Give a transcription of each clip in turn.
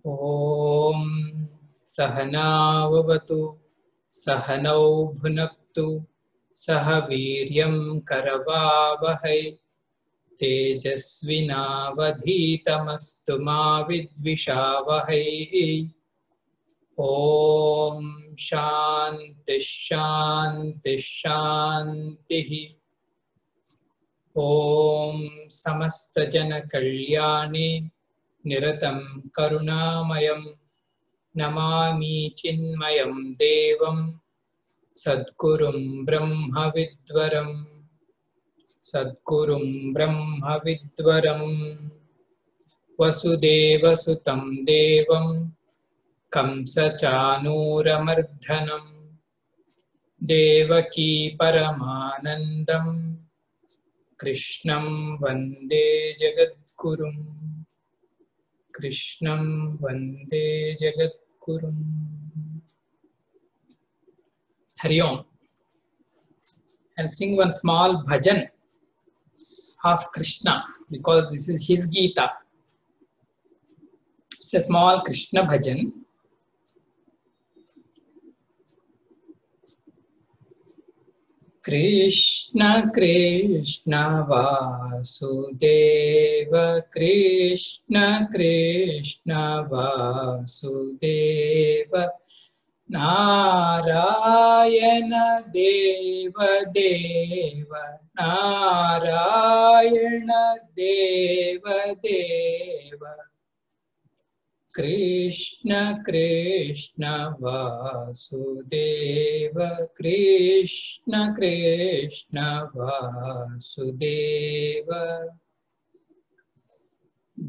ॐ सहनाववतु सहनौ भुनक्तु सह वीर्यं करवावहै तेजस्विनावधीतमस्तु मा विद्विषावहै। ॐ शान्ति शान्ति शान्तिः। ॐ समस्तजनकल्याणे निरतं करुणामयं नमामि चिन्मयं देवं सद्गुरुं ब्रह्मविद्वरं वसुदेवसुतं देवं कंसचानूरमर्दनं देवकी परमानन्दं कृष्णं वन्दे जगद्गुरुं कृष्णं वन्दे जगद्गुरुं। Hari Om. And sing one small bhajan of Krishna because this is his Gita. It's a small Krishna bhajan. Krishna Krishna Vasudeva Krishna Krishna Vasudeva Narayana Deva Deva Narayana Deva Deva Krishna Krishna Vasudeva Krishna Krishna Vasudeva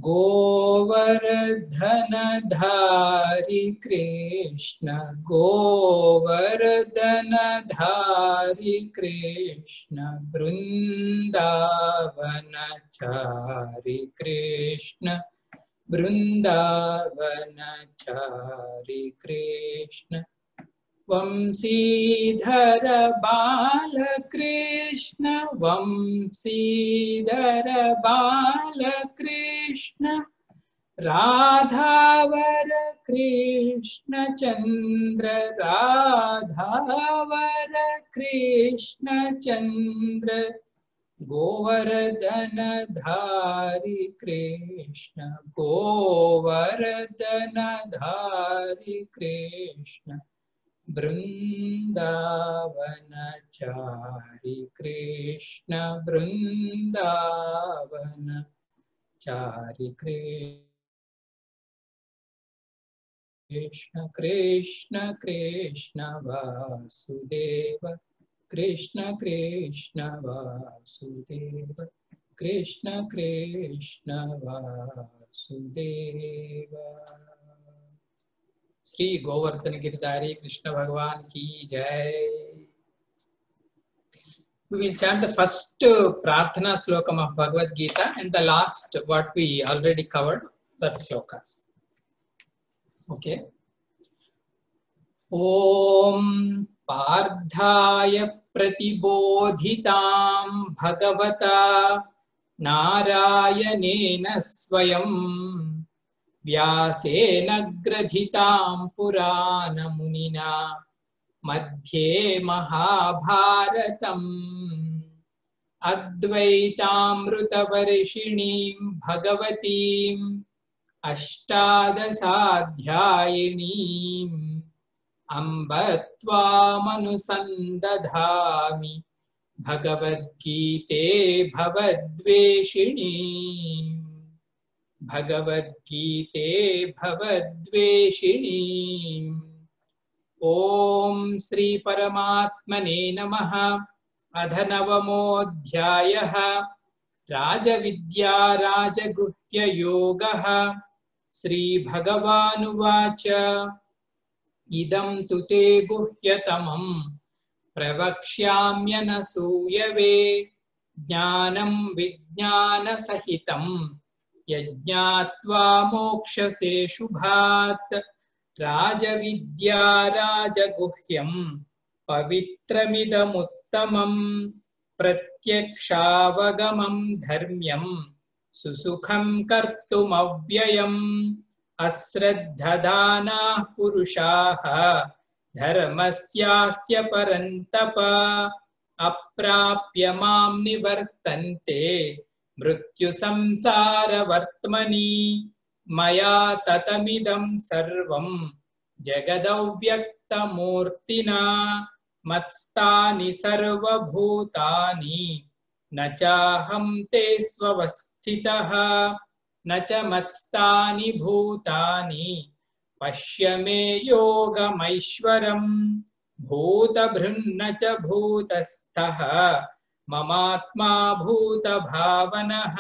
Govardhanadhari Krishna Govardhanadhari Krishna Vrindavanachari Krishna Vrindavanachari Krishna Vamsidhara Balakrishna Vamsidhara Balakrishna Radhavara Krishna Chandra Radhavara Krishna Chandra Govardhanadhari Krishna Govardhanadhari Krishna Vrindavanachari Krishna Vrindavanachari Krishna Krishna Krishna Vasudeva Krishna Krishna Vasudeva Krishna Krishna Vasudeva Shri Govardhan Giridhari Krishna Bhagavan ki jai. We will chant the first Prarthana Slokam of Bhagavad Gita and the last what we already covered, that slokas. Okay. Om Pardhaya Pratibodhitam Bhagavata Narayanena Swayam Vyasena Gradhitam Purana Munina Madhye Mahabharatam Advaitaamrutavarshinim Bhagavatim Ashtadasadhyayinim Ambatva Manusandadhami भगवद्गीते भवद्वेषिणी भगवद्गीते भवद्वेषिणी। ओम श्री परमात्मने नमः। अध नवमोऽध्यायः। राजविद्या राजगुह्य योगः। श्री भगवानुवाच इदं तु ते गुह्यतमं प्रवक्ष्याम्यनसूयवे ज्ञानं विज्ञानसहितं यज्ञात्वा मोक्षसे शुभात्। राजविद्या राजगुह्यं पवित्रमिदमुत्तमं प्रत्यक्षावगमं धर्म्यं सुसुखं कर्तुमव्ययम्। अश्रद्धदानाः पुरुषाः धर्मस्यास्य परन्तप अप्राप्य मां निवर्तन्ते मृत्युसंसारवर्त्मनि। मया ततमिदं सर्वं जगदव्यक्तमूर्तिना मत्स्थानि सर्वभूतानि न चाहं ते स्वस्थितः न च मत्स्थानि भूतानि पश्य मे योगमैश्वरम्। भूतभृन्न च भूतस्थः ममात्मा भूतभावनः।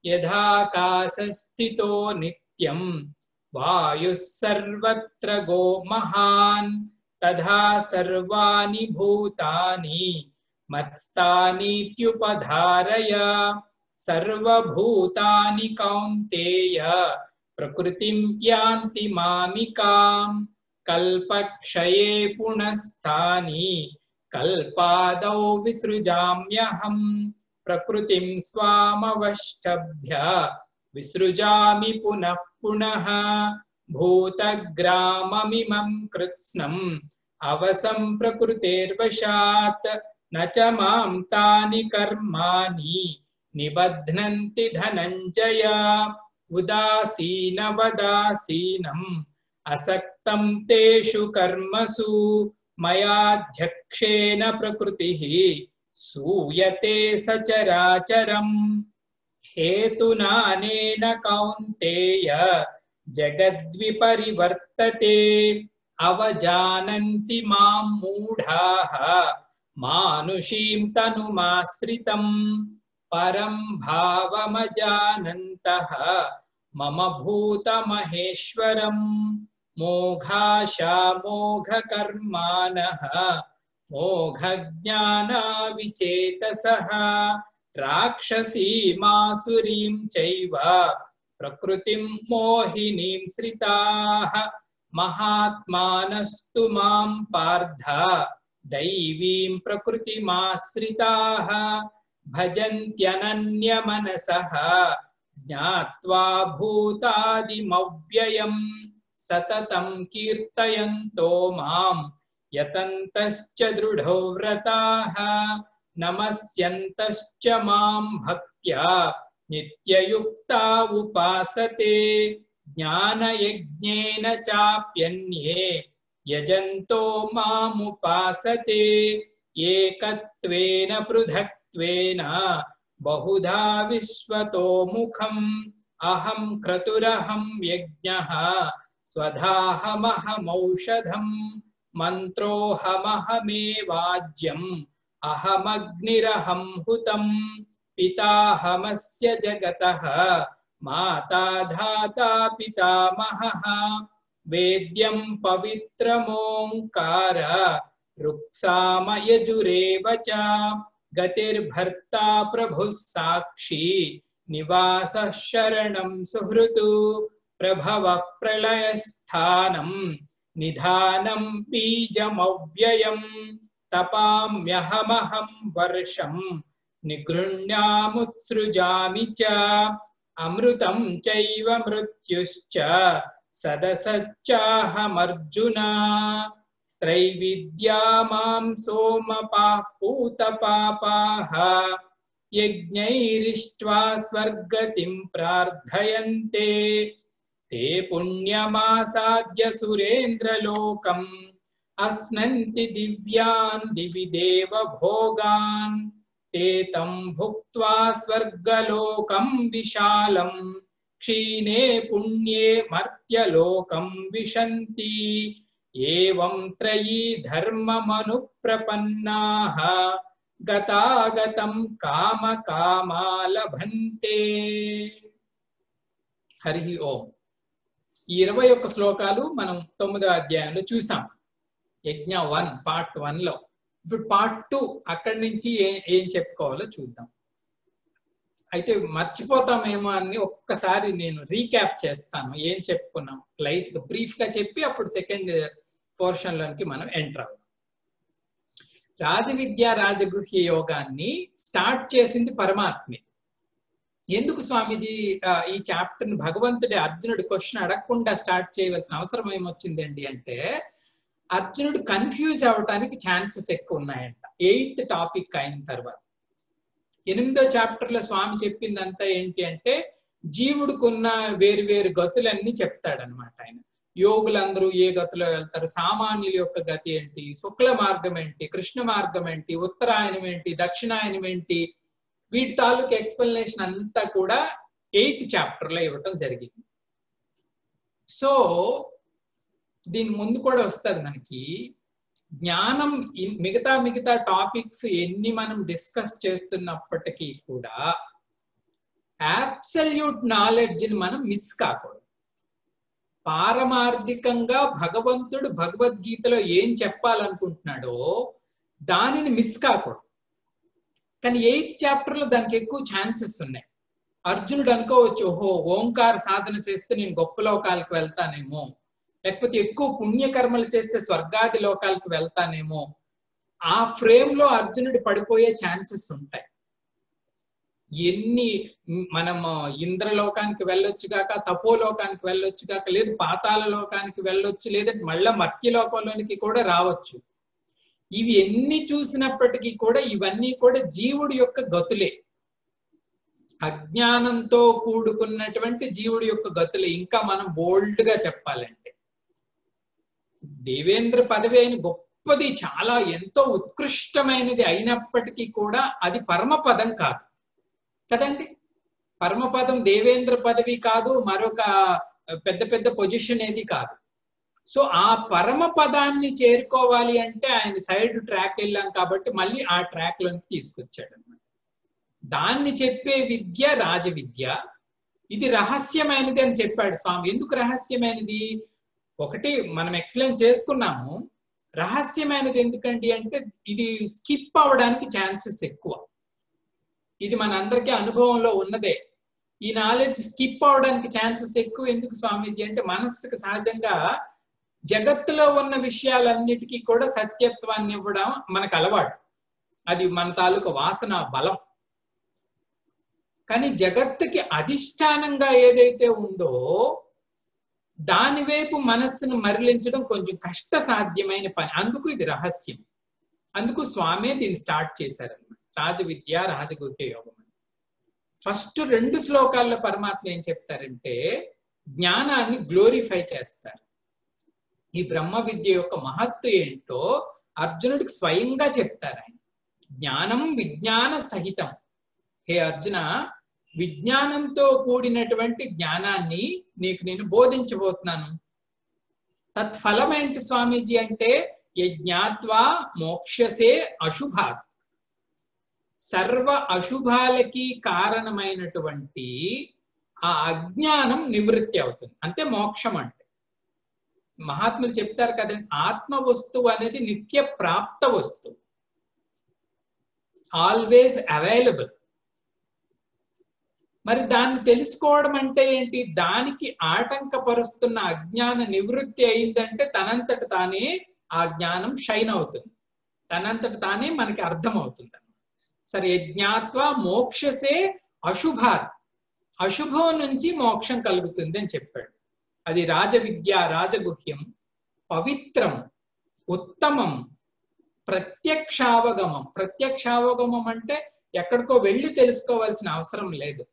यथाकाशस्थितो नित्यं वायुः सर्वत्र गो महान् तथा सर्वाणि भूतानि मत्स्थानीत्युपधारय। सर्वभूतानि कौन्तेय प्रकृतिं यान्ति मामिकां कल्पक्षये पुनस्तानि कल्पादौ विसृजाम्यहम्। प्रकृतिं स्वामवष्टभ्य विसृजामि पुनः पुनः भूतग्राममिमं कृत्स्नम् अवसं प्रकृतेर्वशात् न च मां तानि कर्माणि निबध्नन्ति धनञ्जय। उदासीनवदासीनम् असक्तं तेषु कर्मसु मयाध्यक्षेण प्रकृतिः सूयते सचराचरम्। हेतुनानेन कौन्तेय जगद्विपरिवर्तते अवजानन्ति मां मूढाः मानुषीं तनुमाश्रितम्। परं भावमजानन्तः मम भूतमहेश्वरम्। मोघाशामोघकर्माणः मोघज्ञानाविचेतसः राक्षसीमासुरीं चैव प्रकृतिं मोहिनीं श्रिताः। महात्मानस्तु मां पार्थ दैवीं प्रकृतिमाश्रिताः भजन्त्यनन्यमनसः ज्ञात्वा भूतादिमव्ययम्। सततं कीर्तयन्तो मां यतन्तश्च दृढो व्रताः नमस्यन्तश्च मां भक्त्या नित्ययुक्ता उपासते। ज्ञानयज्ञेन चाप्यन्ये यजन्तो मामुपासते एकत्वेन पृथक्त्वेन बहुधा विश्वतो मुखम्। अहं क्रतुरहं यज्ञः स्वधाहमहमौषधम् मन्त्रोऽहमहमेवाज्यम् अहमग्निरहं हुतम्। पिताहमस्य जगतः माता धाता पितामहः वेद्यं पवित्रमोङ्कार रुक्साम यजुरेव च। गतिर्भर्ता प्रभुः साक्षी निवासः शरणं सुहृदु। प्रभवः प्रलयस्थानं निधानं बीजमव्ययम्। तपाम्यहमहं वर्षं निगृह्णामुत्सृजामि च। अमृतं चैव मृत्युश्च सदसच्चाहमर्जुन। त्रैविद्या मां सोमपाः पूतपापाः यज्ञैरिष्ट्वा स्वर्गतिं प्रार्थयन्ते। ते पुण्यमासाद्य सुरेन्द्रलोकम् అస్నంతి దివ్యాన్ దివి దేవ భోగాన్ తే తం భుక్త్వా స్వర్గలోకం విశాలం క్షీణే పుణ్యే మర్త్యలోకం విశంతి ఏవం త్రయీ ధర్మమను ప్రపన్నాః గతాగతం కామ కామాలభంతే. హరి ఓం. ఈ 21 శ్లోకాలు మనం 9వ అధ్యాయంలో చూసాం, యజ్ఞ 1 పార్ట్ 1లో. ఇప్పుడు పార్ట్ 2 అక్కడి నుంచి ఏం చెప్పుకోవాలో చూద్దాం. అయితే మర్చిపోతామేమో అని ఒక్కసారి నేను రీక్యాప్ చేస్తాను. ఏం చెప్పుకున్నాం లైట్ గా బ్రీఫ్ గా చెప్పి అప్పుడు సెకండ్ పోర్షన్ లోనికి మనం ఎంటర్ అవుతాం. రాజవిద్య రాజగుహ్య యోగాన్ని స్టార్ట్ చేసింది పరమాత్మే. ఎందుకు స్వామీజీ ఈ చాప్టర్ ని భగవంతుడి అర్జునుడి క్వశ్చన్ అడగకుండా స్టార్ట్ చేయవలసిన అవసరం ఏమొచ్చిందండి అంటే, అర్జునుడు కన్ఫ్యూజ్ అవడానికి ఛాన్సెస్ ఎక్కువ ఉన్నాయంట 8th టాపిక్ అయిన తర్వాత. 8వ చాప్టర్ లో స్వామి చెప్పిందంతా ఏంటి అంటే, జీవుడికున్న వేరు గతులన్నీ చెప్తాడనమాట ఆయన. యోగులందరూ ఏ గతిలో వెళ్తారు, సామాన్యుల యొక్క గతి ఏంటి, శుక్ల మార్గం ఏంటి, కృష్ణ మార్గం ఏంటి, ఉత్తరాయణం ఏంటి, దక్షిణాయనం ఏంటి, వీటి తాలూకు ఎక్స్ప్లెనేషన్ అంతా కూడా 8th చాప్టర్ లో ఇవ్వటం జరిగింది. సో దీని ముందు కూడా వస్తుంది మనకి జ్ఞానం. మిగతా టాపిక్స్ ఎన్ని మనం డిస్కస్ చేస్తున్నప్పటికీ కూడా అబ్సల్యూట్ నాలెడ్జ్ ని మనం మిస్ కాకూడదు. పారమార్థికంగా భగవంతుడు భగవద్గీతలో ఏం చెప్పాలనుకుంటున్నాడో దానిని మిస్ కాకూడదు. కానీ 8th చాప్టర్ లో దానికి ఎక్కువ ఛాన్సెస్ ఉన్నాయి. అర్జునుడు అనుకోవచ్చు, ఓహో ఓంకార సాధన చేస్తే నేను గొప్ప లోకాలకు వెళ్తానేమో, లేకపోతే ఎక్కువ పుణ్యకర్మలు చేస్తే స్వర్గాది లోకాలకు వెళ్తానేమో. ఆ ఫ్రేమ్ లో అర్జునుడు పడిపోయే ఛాన్సెస్ ఉంటాయి. ఎన్ని మనం ఇంద్రలోకానికి వెళ్ళొచ్చు గాక, తపోలోకానికి వెళ్ళొచ్చు గాక, లేదు పాతాళ లోకానికి వెళ్ళొచ్చు, లేదంటే మళ్ళా మర్త్యలోకంలోనికి కూడా రావచ్చు. ఇవి ఎన్ని చూసినప్పటికీ కూడా ఇవన్నీ కూడా జీవుడి యొక్క గతులే, అజ్ఞానంతో కూడుకున్నటువంటి జీవుడి యొక్క గతులే. ఇంకా మనం బోల్డ్ గా చెప్పాలంటే దేవేంద్ర పదవి అయిన గొప్పది, చాలా ఎంతో ఉత్కృష్టమైనది అయినప్పటికీ కూడా అది పరమపదం కాదు కదండి. పరమపదం దేవేంద్ర పదవి కాదు, మరొక పెద్ద పొజిషన్ ఏది కాదు. సో ఆ పరమ పదాన్ని చేరుకోవాలి అంటే ఆయన సైడ్ ట్రాక్ వెళ్ళాం కాబట్టి మళ్ళీ ఆ ట్రాక్ లోకి తీసుకొచ్చాడు అనమాట. దాన్ని చెప్పే విద్య రాజవిద్య. ఇది రహస్యమైనది అని చెప్పాడు స్వామి. ఎందుకు రహస్యమైనది? ఒకటి మనం ఎక్స్ప్లెయిన్ చేసుకున్నాము. రహస్యమైనది ఎందుకండి అంటే ఇది స్కిప్ అవడానికి ఛాన్సెస్ ఎక్కువ. ఇది మన అందరికీ అనుభవంలో ఉన్నదే. ఈ నాలెడ్జ్ స్కిప్ అవడానికి ఛాన్సెస్ ఎక్కువ. ఎందుకు స్వామీజీ అంటే మనస్సుకు సహజంగా జగత్తులో ఉన్న విషయాలన్నిటికీ కూడా సత్యత్వాన్ని ఇవ్వడం మనకు అలవాటు. అది మన తాలూకు వాసన బలం. కానీ జగత్తుకి అధిష్టానంగా ఏదైతే ఉందో దాని వైపు మనస్సును మరలించడం కొంచెం కష్ట సాధ్యమైన పని. అందుకు ఇది రహస్యం. అందుకు స్వామి దీన్ని స్టార్ట్ చేశారన్నమాట, రాజవిద్య రాజగుహ్య యోగం. ఫస్ట్ 2 శ్లోకాల్లో పరమాత్మ ఏం చెప్తారంటే జ్ఞానాన్ని గ్లోరిఫై చేస్తారు. ఈ బ్రహ్మ విద్య యొక్క మహత్తు ఏంటో అర్జునుడికి స్వయంగా చెప్తారు ఆయన. జ్ఞానం విజ్ఞాన సహితం. హే అర్జున, విజ్ఞానంతో కూడినటువంటి జ్ఞానాన్ని నీకు నేను బోధించబోతున్నాను. తత్ఫలం ఏంటి స్వామీజీ అంటే యజ్ఞాత్వా మోక్షసే అశుభాత్. సర్వ అశుభాలకి కారణమైనటువంటి ఆ అజ్ఞానం నివృత్తి అవుతుంది. అంటే మోక్షం అంటే మహాత్ములు చెప్తారు కదండి, ఆత్మ వస్తువు అనేది నిత్య ప్రాప్త వస్తువు, ఆల్వేస్ అవైలబుల్. మరి దాన్ని తెలుసుకోవడం అంటే ఏంటి? దానికి ఆటంకపరుస్తున్న అజ్ఞాన నివృత్తి అయిందంటే తనంతట తానే ఆ జ్ఞానం షైన్ అవుతుంది, తనంతట తానే మనకి అర్థమవుతుంది. సరే, యజ్ఞాత్వా మోక్షసే అశుభాత్. అశుభం నుంచి మోక్షం కలుగుతుంది అని చెప్పాడు. అది రాజవిద్య రాజగుహ్యం, పవిత్రం, ఉత్తమం, ప్రత్యక్షావగమం. ప్రత్యక్షావగమం అంటే ఎక్కడికో వెళ్ళి తెలుసుకోవాల్సిన అవసరం లేదు.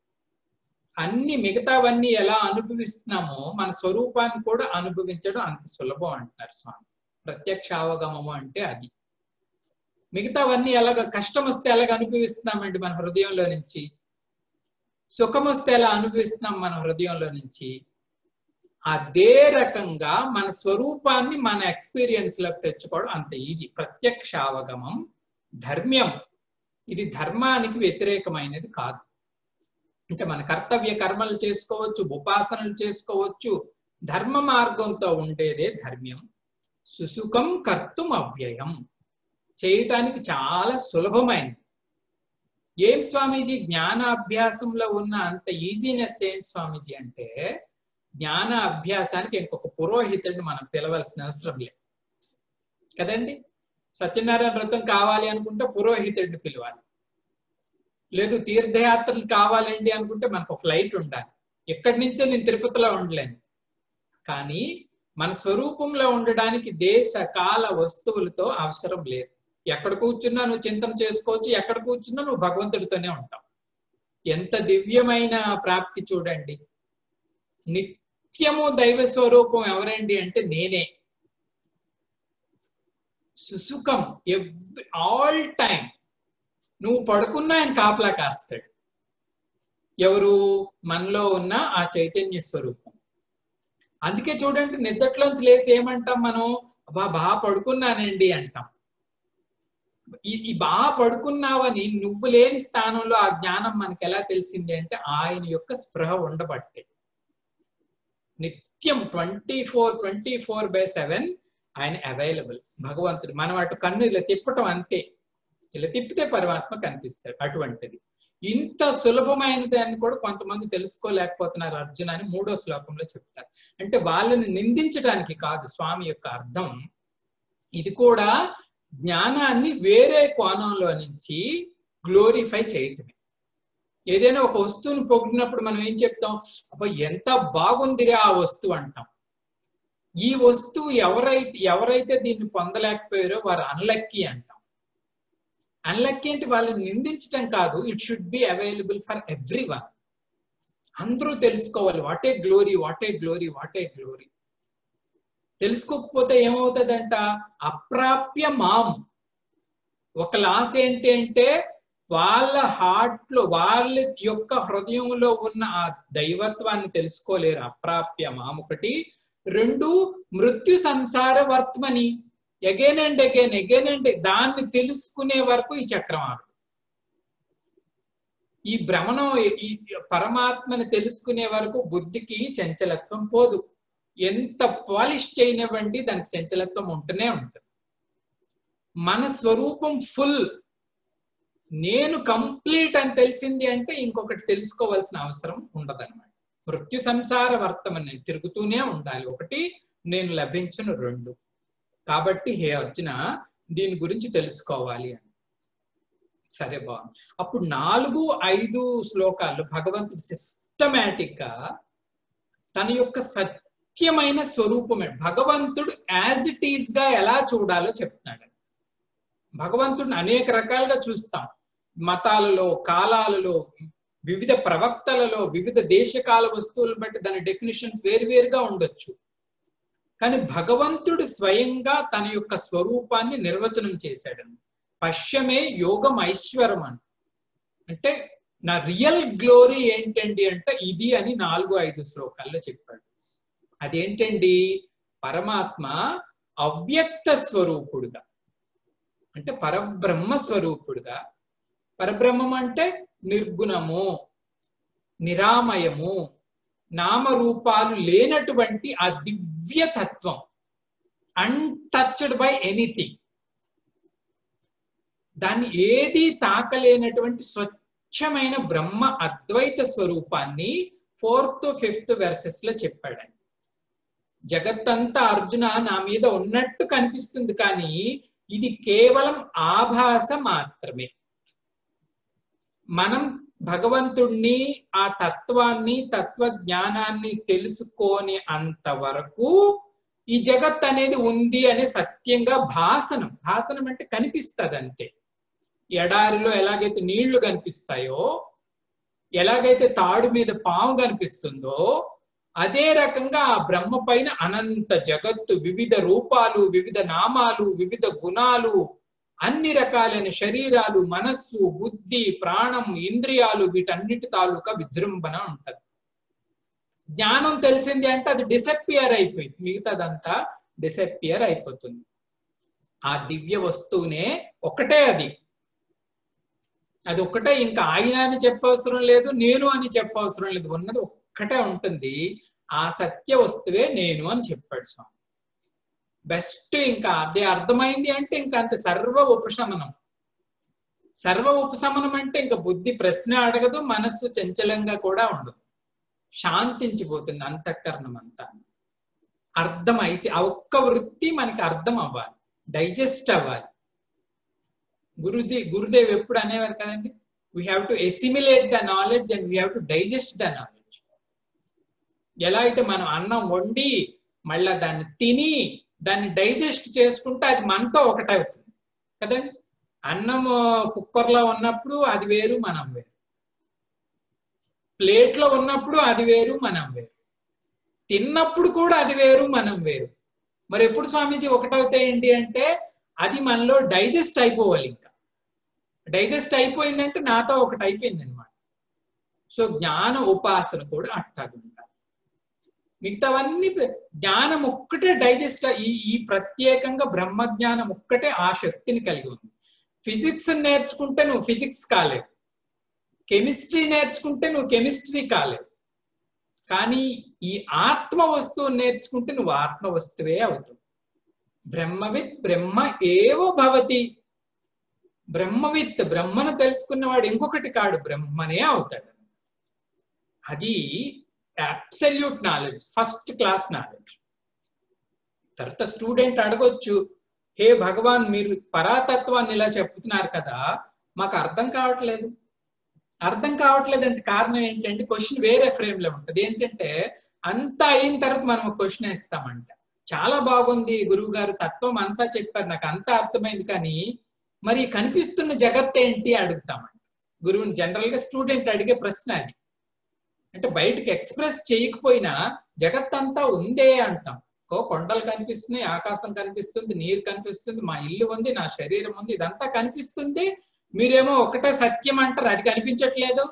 అన్ని మిగతావన్నీ ఎలా అనుభవిస్తున్నామో మన స్వరూపాన్ని కూడా అనుభవించడం అంత సులభం అంటున్నారు స్వామి. ప్రత్యక్షావగమము అంటే అది. మిగతావన్నీ ఎలాగ కష్టం వస్తే ఎలాగ అనుభవిస్తున్నామండి మన హృదయంలో నుంచి, సుఖం వస్తే ఎలా అనుభవిస్తున్నాం మన హృదయంలో నుంచి. అదే రకంగా మన స్వరూపాన్ని మన ఎక్స్పీరియన్స్ లోకి తెచ్చుకోవడం అంత ఈజీ. ప్రత్యక్షావగమం ధర్మ్యం, ఇది ధర్మానికి వ్యతిరేకమైనది కాదు. అంటే మన కర్తవ్య కర్మలు చేసుకోవచ్చు, ఉపాసనలు చేసుకోవచ్చు, ధర్మ మార్గంతో ఉండేదే ధర్మ్యం. సుసుఖం కర్తుం అవ్యయం, చేయటానికి చాలా సులభమైనది. ఏం స్వామీజీ జ్ఞానాభ్యాసంలో ఉన్న అంత ఈజీనెస్ ఏంటి స్వామీజీ అంటే, జ్ఞాన అభ్యాసానికి ఇంకొక పురోహితుడిని మనం పిలవాల్సిన అవసరం లేదు కదండి. సత్యనారాయణ వ్రతం కావాలి అనుకుంటే పురోహితుడిని పిలవాలి, లేదు తీర్థయాత్రలు కావాలండి అనుకుంటే మనకు ఫ్లైట్ ఉండాలి. ఎక్కడి నుంచో నేను తిరుపతిలో ఉండలేను. కానీ మన స్వరూపంలో ఉండడానికి దేశ కాల వస్తువులతో అవసరం లేదు. ఎక్కడ కూర్చున్నా నువ్వు చింతన చేసుకోవచ్చు, ఎక్కడ కూర్చున్నా నువ్వు భగవంతుడితోనే ఉంటావు. ఎంత దివ్యమైన ప్రాప్తి చూడండి. నిత్యము దైవ స్వరూపం ఎవరండి అంటే నేనే. సుసుఖం ఆల్ టైం. నువ్వు పడుకున్నా ఆయన కాపలా కాస్తాడు. ఎవరు? మనలో ఉన్న ఆ చైతన్య స్వరూపం. అందుకే చూడండి, నిద్రలోంచి లేసి ఏమంటాం మనం? బాగా పడుకున్నానండి అంటాం. ఈ బాగా పడుకున్నావని నువ్వు లేని స్థానంలో ఆ జ్ఞానం మనకి ఎలా తెలిసింది అంటే ఆయన యొక్క స్పృహ ఉండబట్టే. నిత్యం 24/7 ఆయన అవైలబుల్ భగవంతుడు. మనం అటు కన్ను ఇలా తిప్పటం అంతే, ఇలా తిప్పితే పరమాత్మ కనిపిస్తాడు. అటువంటిది ఇంత సులభమైనది అని కూడా కొంతమంది తెలుసుకోలేకపోతున్నారు అర్జున అని 3వ శ్లోకంలో చెప్తారు. అంటే వాళ్ళని నిందించడానికి కాదు స్వామి యొక్క అర్థం. ఇది కూడా జ్ఞానాన్ని వేరే కోణంలో నుంచి గ్లోరిఫై చేయటమే. ఏదైనా ఒక వస్తువుని పొగిడినప్పుడు మనం ఏం చెప్తాం? అబ్బా ఎంత బాగుందిరా ఆ వస్తువు అంటాం. ఈ వస్తువు ఎవరైతే దీన్ని పొందలేకపోయారో వారు అన్లక్కీ అంటాం. అన్లక్కీ అంటే వాళ్ళని నిందించటం కాదు. It should be available for everyone. అందరూ తెలుసుకోవాలి what a glory, what a glory, what a glory. తెలుసుకోకపోతే ఏమవుతుందంట? అప్రాప్య మాం. ఒక లాస్ ఏంటి అంటే వాళ్ళ హార్ట్ లో, వాళ్ళ యొక్క హృదయంలో ఉన్న ఆ దైవత్వాన్ని తెలుసుకోలేరు. అప్రాప్య మాం ఒకటి. 2 మృత్యు సంసార వర్త్మని. అగైన్ అండ్ అగైన్ దాన్ని తెలుసుకునే వరకు ఈ చక్రం ఆగదు. ఈ భ్రమణం, ఈ పరమాత్మని తెలుసుకునే వరకు బుద్ధికి చంచలత్వం పోదు. ఎంత పాలిష్ చేయనివ్వండి దానికి చంచలత్వం ఉంటూనే ఉంటుంది. మన స్వరూపం ఫుల్, నేను కంప్లీట్ అని తెలిసింది అంటే ఇంకొకటి తెలుసుకోవాల్సిన అవసరం ఉండదన్నమాట. మృత్యు సంసార వర్తమని తిరుగుతూనే ఉండాలి. ఒకటి నేను లభించిన 2. కాబట్టి హే అర్జున దీని గురించి తెలుసుకోవాలి అని. సరే బాగుంది. అప్పుడు 4-5 శ్లోకాల్లో భగవంతుడు సిస్టమేటిక్ గా తన యొక్క సత్యమైన స్వరూపమే, భగవంతుడు యాజ్ ఇట్ ఈజ్ గా ఎలా చూడాలో చెప్తున్నాడు. భగవంతుడిని అనేక రకాలుగా చూస్తాం. మతాలలో, కాలాలలో, వివిధ ప్రవక్తలలో, వివిధ దేశకాల వస్తువులను బట్టి దాని డెఫినిషన్స్ వేరువేరుగా ఉండొచ్చు. కానీ భగవంతుడు స్వయంగా తన యొక్క స్వరూపాన్ని నిర్వచనం చేశాడు. పశ్యమే యోగం ఐశ్వరం అంటే నా రియల్ గ్లోరీ ఏంటండి అంటే ఇది అని 4-5 శ్లోకాల్లో చెప్పాడు. అదేంటండి? పరమాత్మ అవ్యక్త స్వరూపుడుగా, అంటే పరబ్రహ్మ స్వరూపుడుగా. పరబ్రహ్మం అంటే నిర్గుణము, నిరామయము, నామరూపాలు లేనటువంటి ఆ దివ్యతత్వం, అన్టచ్డ్ బై ఎనీథింగ్. దాన్ని ఏది తాకలేనటువంటి స్వచ్ఛమైన బ్రహ్మ అద్వైత స్వరూపాన్ని 4th, 5th verses లో చెప్పాడు. జగత్తంతా అర్జున నా మీద ఉన్నట్టు కనిపిస్తుంది, కానీ ఇది కేవలం ఆభాస మాత్రమే. మనం భగవంతుణ్ణి, ఆ తత్వాన్ని, తత్వజ్ఞానాన్ని తెలుసుకోని అంతవరకు ఈ జగత్ అనేది ఉంది అనే సత్యంగా భాసనం. భాసనం అంటే కనిపిస్తుంది అంతే. ఎడారిలో ఎలాగైతే నీళ్లు కనిపిస్తాయో, ఎలాగైతే తాడు మీద పాము కనిపిస్తుందో, అదే రకంగా ఆ బ్రహ్మ పైన అనంత జగత్తు, వివిధ రూపాలు, వివిధ నామాలు, వివిధ గుణాలు, అన్ని రకాలైన శరీరాలు, మనస్సు, బుద్ధి, ప్రాణం, ఇంద్రియాలు, వీటన్నిటి తాలూకా విజృంభణ ఉంటది. జ్ఞానం తెలిసింది అంటే అది డిసప్పియర్ అయిపోయింది, మిగతాదంతా డిసప్పియర్ అయిపోతుంది. ఆ దివ్య వస్తువునే ఒకటే అది ఒక్కటే, ఇంకా ఆయన అని చెప్పవసరం లేదు, నేను అని చెప్పవసరం లేదు, ఉన్నది ఒక్కటే ఉంటుంది. ఆ సత్య వస్తువే నేను అని చెప్పాడు స్వామి. బెస్ట్. ఇంకా అదే అర్థమైంది అంటే ఇంకా అంత సర్వ ఉపశమనం. సర్వ ఉపశమనం అంటే ఇంకా బుద్ధి ప్రశ్న అడగదు, మనస్సు చంచలంగా కూడా ఉండదు, శాంతించిపోతుంది అంతఃకరణం అంతా. అర్థం అయితే ఆ ఒక్క వృత్తి మనకి అర్థం అవ్వాలి, డైజెస్ట్ అవ్వాలి. గురుదేవ్ ఎప్పుడు అనేవారు కదండి, we have to assimilate the knowledge and we have to digest the knowledge. ఎలా అయితే మనం అన్నం వండి మళ్ళా దాన్ని తిని దాన్ని డైజెస్ట్ చేసుకుంటే అది మనతో ఒకటవుతుంది కదండి. అన్నం కుక్కర్లో ఉన్నప్పుడు అది వేరు మనం వేరు, ప్లేట్లో ఉన్నప్పుడు అది వేరు మనం వేరు, తిన్నప్పుడు కూడా అది వేరు మనం వేరు. మరి ఎప్పుడు స్వామీజీ ఒకటవుతాయి ఏంటి అంటే అది మనలో డైజెస్ట్ అయిపోవాలి. ఇంకా డైజెస్ట్ అయిపోయిందంటే నాతో ఒకటి అయిపోయింది అనమాట. సో జ్ఞాన ఉపాసన కూడా అట్టాగుంటారు. మిగతావన్నీ జ్ఞానం ఒక్కటే డైజెస్ట్, ఈ ప్రత్యేకంగా బ్రహ్మజ్ఞానం ఒక్కటే ఆ శక్తిని కలిగి ఉంది. ఫిజిక్స్ నేర్చుకుంటే నువ్వు ఫిజిక్స్ కాలేవు, కెమిస్ట్రీ నేర్చుకుంటే నువ్వు కెమిస్ట్రీ కాలేవు, కానీ ఈ ఆత్మ వస్తువు నేర్చుకుంటే నువ్వు ఆత్మ వస్తువే అవుతావు. బ్రహ్మవిత్ బ్రహ్మ ఏవ భవతి. బ్రహ్మవిత్, బ్రహ్మను తెలుసుకున్నవాడు ఇంకొకటి కాడు, బ్రహ్మనే అవుతాడు. అది absolute knowledge, first class knowledge. తర్వాత స్టూడెంట్ అడగొచ్చు, హే భగవాన్ మీరు పరాతత్వాన్ని ఇలా చెప్తున్నారు కదా, మాకు అర్థం కావట్లేదు. అర్థం కావట్లేదంటే కారణం ఏంటంటే క్వశ్చన్ వేరే ఫ్రేమ్ లో ఉంటుంది. ఏంటంటే అంతా అయిన తర్వాత మనం ఒక క్వశ్చన్ వేస్తామంట, చాలా బాగుంది గురువు గారు తత్వం అంతా చెప్పారు, నాకు అంతా అర్థమైంది, కానీ మరి కనిపిస్తున్న జగత్ ఏంటి అడుగుతామంట గురువుని. జనరల్ గా స్టూడెంట్ అడిగే ప్రశ్న అది. అంటే బయటకి ఎక్స్ప్రెస్ చేయకపోయినా జగత్ అంతా ఉందే అంటాం. కొండలు కనిపిస్తున్నాయి, ఆకాశం కనిపిస్తుంది, నీరు కనిపిస్తుంది, మా ఇల్లు ఉంది, నా శరీరం ఉంది, ఇదంతా కనిపిస్తుంది. మీరేమో ఒకటే సత్యం అంటారు, అది కనిపించట్లేదు.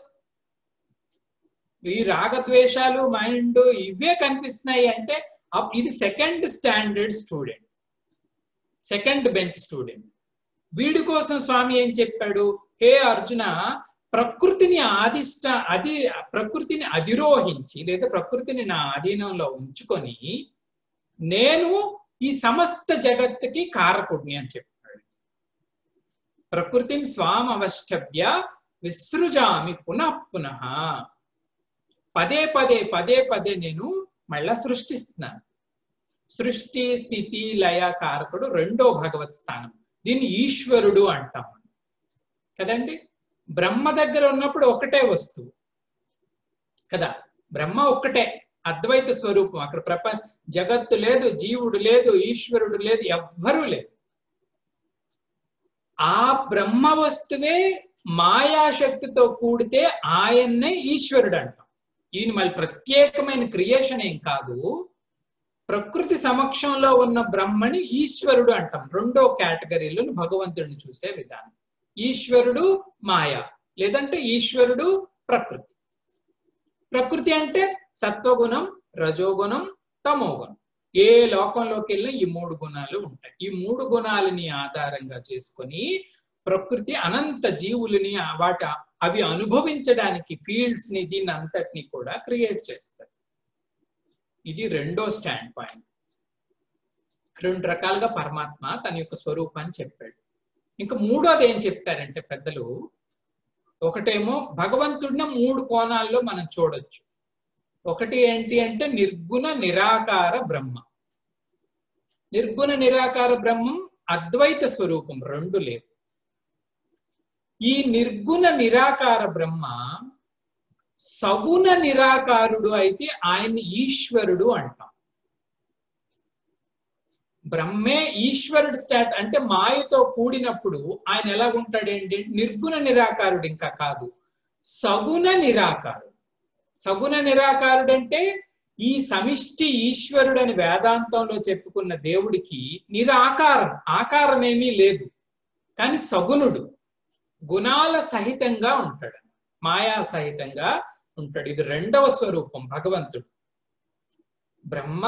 ఈ రాగద్వేషాలు మైండ్ ఇవే కనిపిస్తున్నాయి అంటే ఇది second standard student, second bench student. వీడి కోసం స్వామి ఏం చెప్పాడు, హే అర్జున ప్రకృతిని ప్రకృతిని అధిరోహించి లేదా ప్రకృతిని నా ఆధీనంలో ఉంచుకొని నేను ఈ సమస్త జగత్తుకి కారకుడిని అని చెప్పాడు. ప్రకృతిని స్వామవష్టభ్య విసృజామి పునః పునః. పదే పదే పదే పదే నేను మళ్ళా సృష్టిస్తున్నాను. సృష్టి స్థితి లయ కారకుడు రెండో భగవత్ స్థానం. దీన్ని ఈశ్వరుడు అంటాం కదండి. బ్రహ్మ దగ్గర ఉన్నప్పుడు ఒకటే వస్తువు కదా, బ్రహ్మ ఒక్కటే అద్వైత స్వరూపం. అక్కడ జగత్తు లేదు, జీవుడు లేదు, ఈశ్వరుడు లేదు, ఎవ్వరూ లేదు. ఆ బ్రహ్మ వస్తువే మాయాశక్తితో కూడితే ఆయన్నే ఈశ్వరుడు అంటాం. ఈయన మళ్ళీ ప్రత్యేకమైన క్రియేషన్ ఏం కాదు. ప్రకృతి సమక్షంలో ఉన్న బ్రహ్మని ఈశ్వరుడు అంటాం. రెండో కేటగిరీలో భగవంతుడిని చూసే విధానం. ఈశ్వరుడు మాయ, లేదంటే ఈశ్వరుడు ప్రకృతి. ప్రకృతి అంటే సత్వగుణం, రజోగుణం, తమోగుణం. ఏ లోకంలోకి వెళ్ళినా ఈ మూడు గుణాలు ఉంటాయి. ఈ మూడు గుణాలని ఆధారంగా చేసుకొని ప్రకృతి అనంత జీవులని అవి అనుభవించడానికి ఫీల్డ్స్ ని దీన్ని అంతటిని కూడా క్రియేట్ చేస్తారు. ఇది రెండో స్టాండ్ పాయింట్. రెండు రకాలుగా పరమాత్మ తన యొక్క స్వరూపాన్ని చెప్పాడు. ఇంకా మూడోది ఏం చెప్తారంటే పెద్దలు, ఒకటేమో భగవంతుడిని మూడు కోణాల్లో మనం చూడొచ్చు. ఒకటి ఏంటి అంటే నిర్గుణ నిరాకార బ్రహ్మ. నిర్గుణ నిరాకార బ్రహ్మం అద్వైత స్వరూపం, రెండు లేవు. ఈ నిర్గుణ నిరాకార బ్రహ్మ సగుణ నిరాకారుడు అయితే ఆయన్ని ఈశ్వరుడు అంటాం. బ్రహ్మే ఈశ్వరుడు స్టాట్ అంటే మాయతో కూడినప్పుడు ఆయన ఎలా ఉంటాడేంటి, నిర్గుణ నిరాకారుడు ఇంకా కాదు, సగుణ నిరాకారుడు. సగుణ నిరాకారుడు అంటే ఈ సమిష్టి ఈశ్వరుడు అని వేదాంతంలో చెప్పుకున్న దేవుడికి నిరాకారం, ఆకారం ఏమీ లేదు, కానీ సగుణుడు, గుణాల సహితంగా ఉంటాడు, మాయా సహితంగా ఉంటాడు. ఇది రెండవ స్వరూపం భగవంతుడు. బ్రహ్మ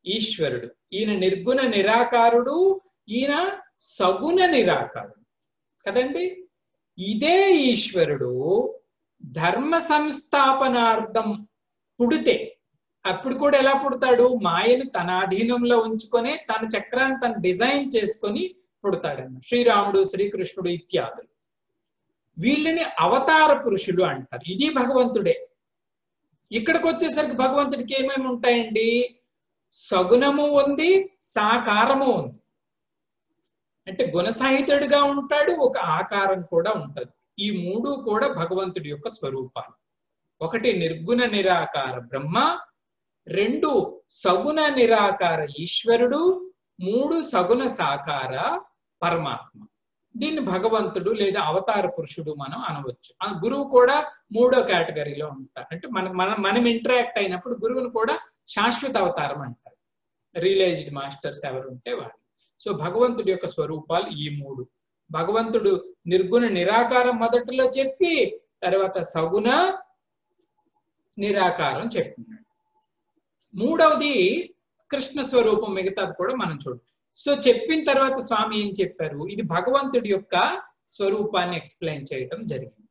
ఈశ్వరుడు, ఈయన నిర్గుణ నిరాకారుడు, ఈయన సగుణ నిరాకారుడు కదండి. ఇదే ఈశ్వరుడు ధర్మ సంస్థాపనార్థం పుడితే, అప్పుడు కూడా ఎలా పుడతాడు? మాయని తన అధీనంలో ఉంచుకొని తన చక్రాన్ని తను డిజైన్ చేసుకొని పుడతాడన్న. శ్రీరాముడు, శ్రీకృష్ణుడు ఇత్యాదులు, వీళ్ళని అవతార పురుషులు అంటారు. ఇది భగవంతుడే. ఇక్కడికి వచ్చేసరికి భగవంతుడికి ఏమేమి ఉంటాయండి? సగుణము ఉంది, సాకారము ఉంది. అంటే గుణసహితుడిగా ఉంటాడు, ఒక ఆకారం కూడా ఉంటది. ఈ మూడు కూడా భగవంతుడి యొక్క స్వరూపాలు. ఒకటి నిర్గుణ నిరాకార బ్రహ్మ, రెండు సగుణ నిరాకార ఈశ్వరుడు, మూడు సగుణ సాకార పరమాత్మ. దీన్ని భగవంతుడు లేదా అవతార పురుషుడు మనం అనవచ్చు. ఆ గురువు కూడా మూడో కేటగిరీలో ఉంటారు. అంటే మనం ఇంటరాక్ట్ అయినప్పుడు గురువును కూడా శాశ్వత అవతారం అంటారు. రియలైజ్డ్ మాస్టర్స్ ఎవరు ఉంటే వాళ్ళు. సో భగవంతుడి యొక్క స్వరూపాలు ఈ మూడు. భగవంతుడు నిర్గుణ నిరాకారం మొదటిలో చెప్పి తర్వాత సగుణ నిరాకారం చెప్తున్నాడు. మూడవది కృష్ణ స్వరూపం, మిగతాది కూడా మనం చూడండి. సో చెప్పిన తర్వాత స్వామి ఏం చెప్పారు? ఇది భగవంతుడి యొక్క స్వరూపాన్ని ఎక్స్ప్లెయిన్ చేయటం జరిగింది.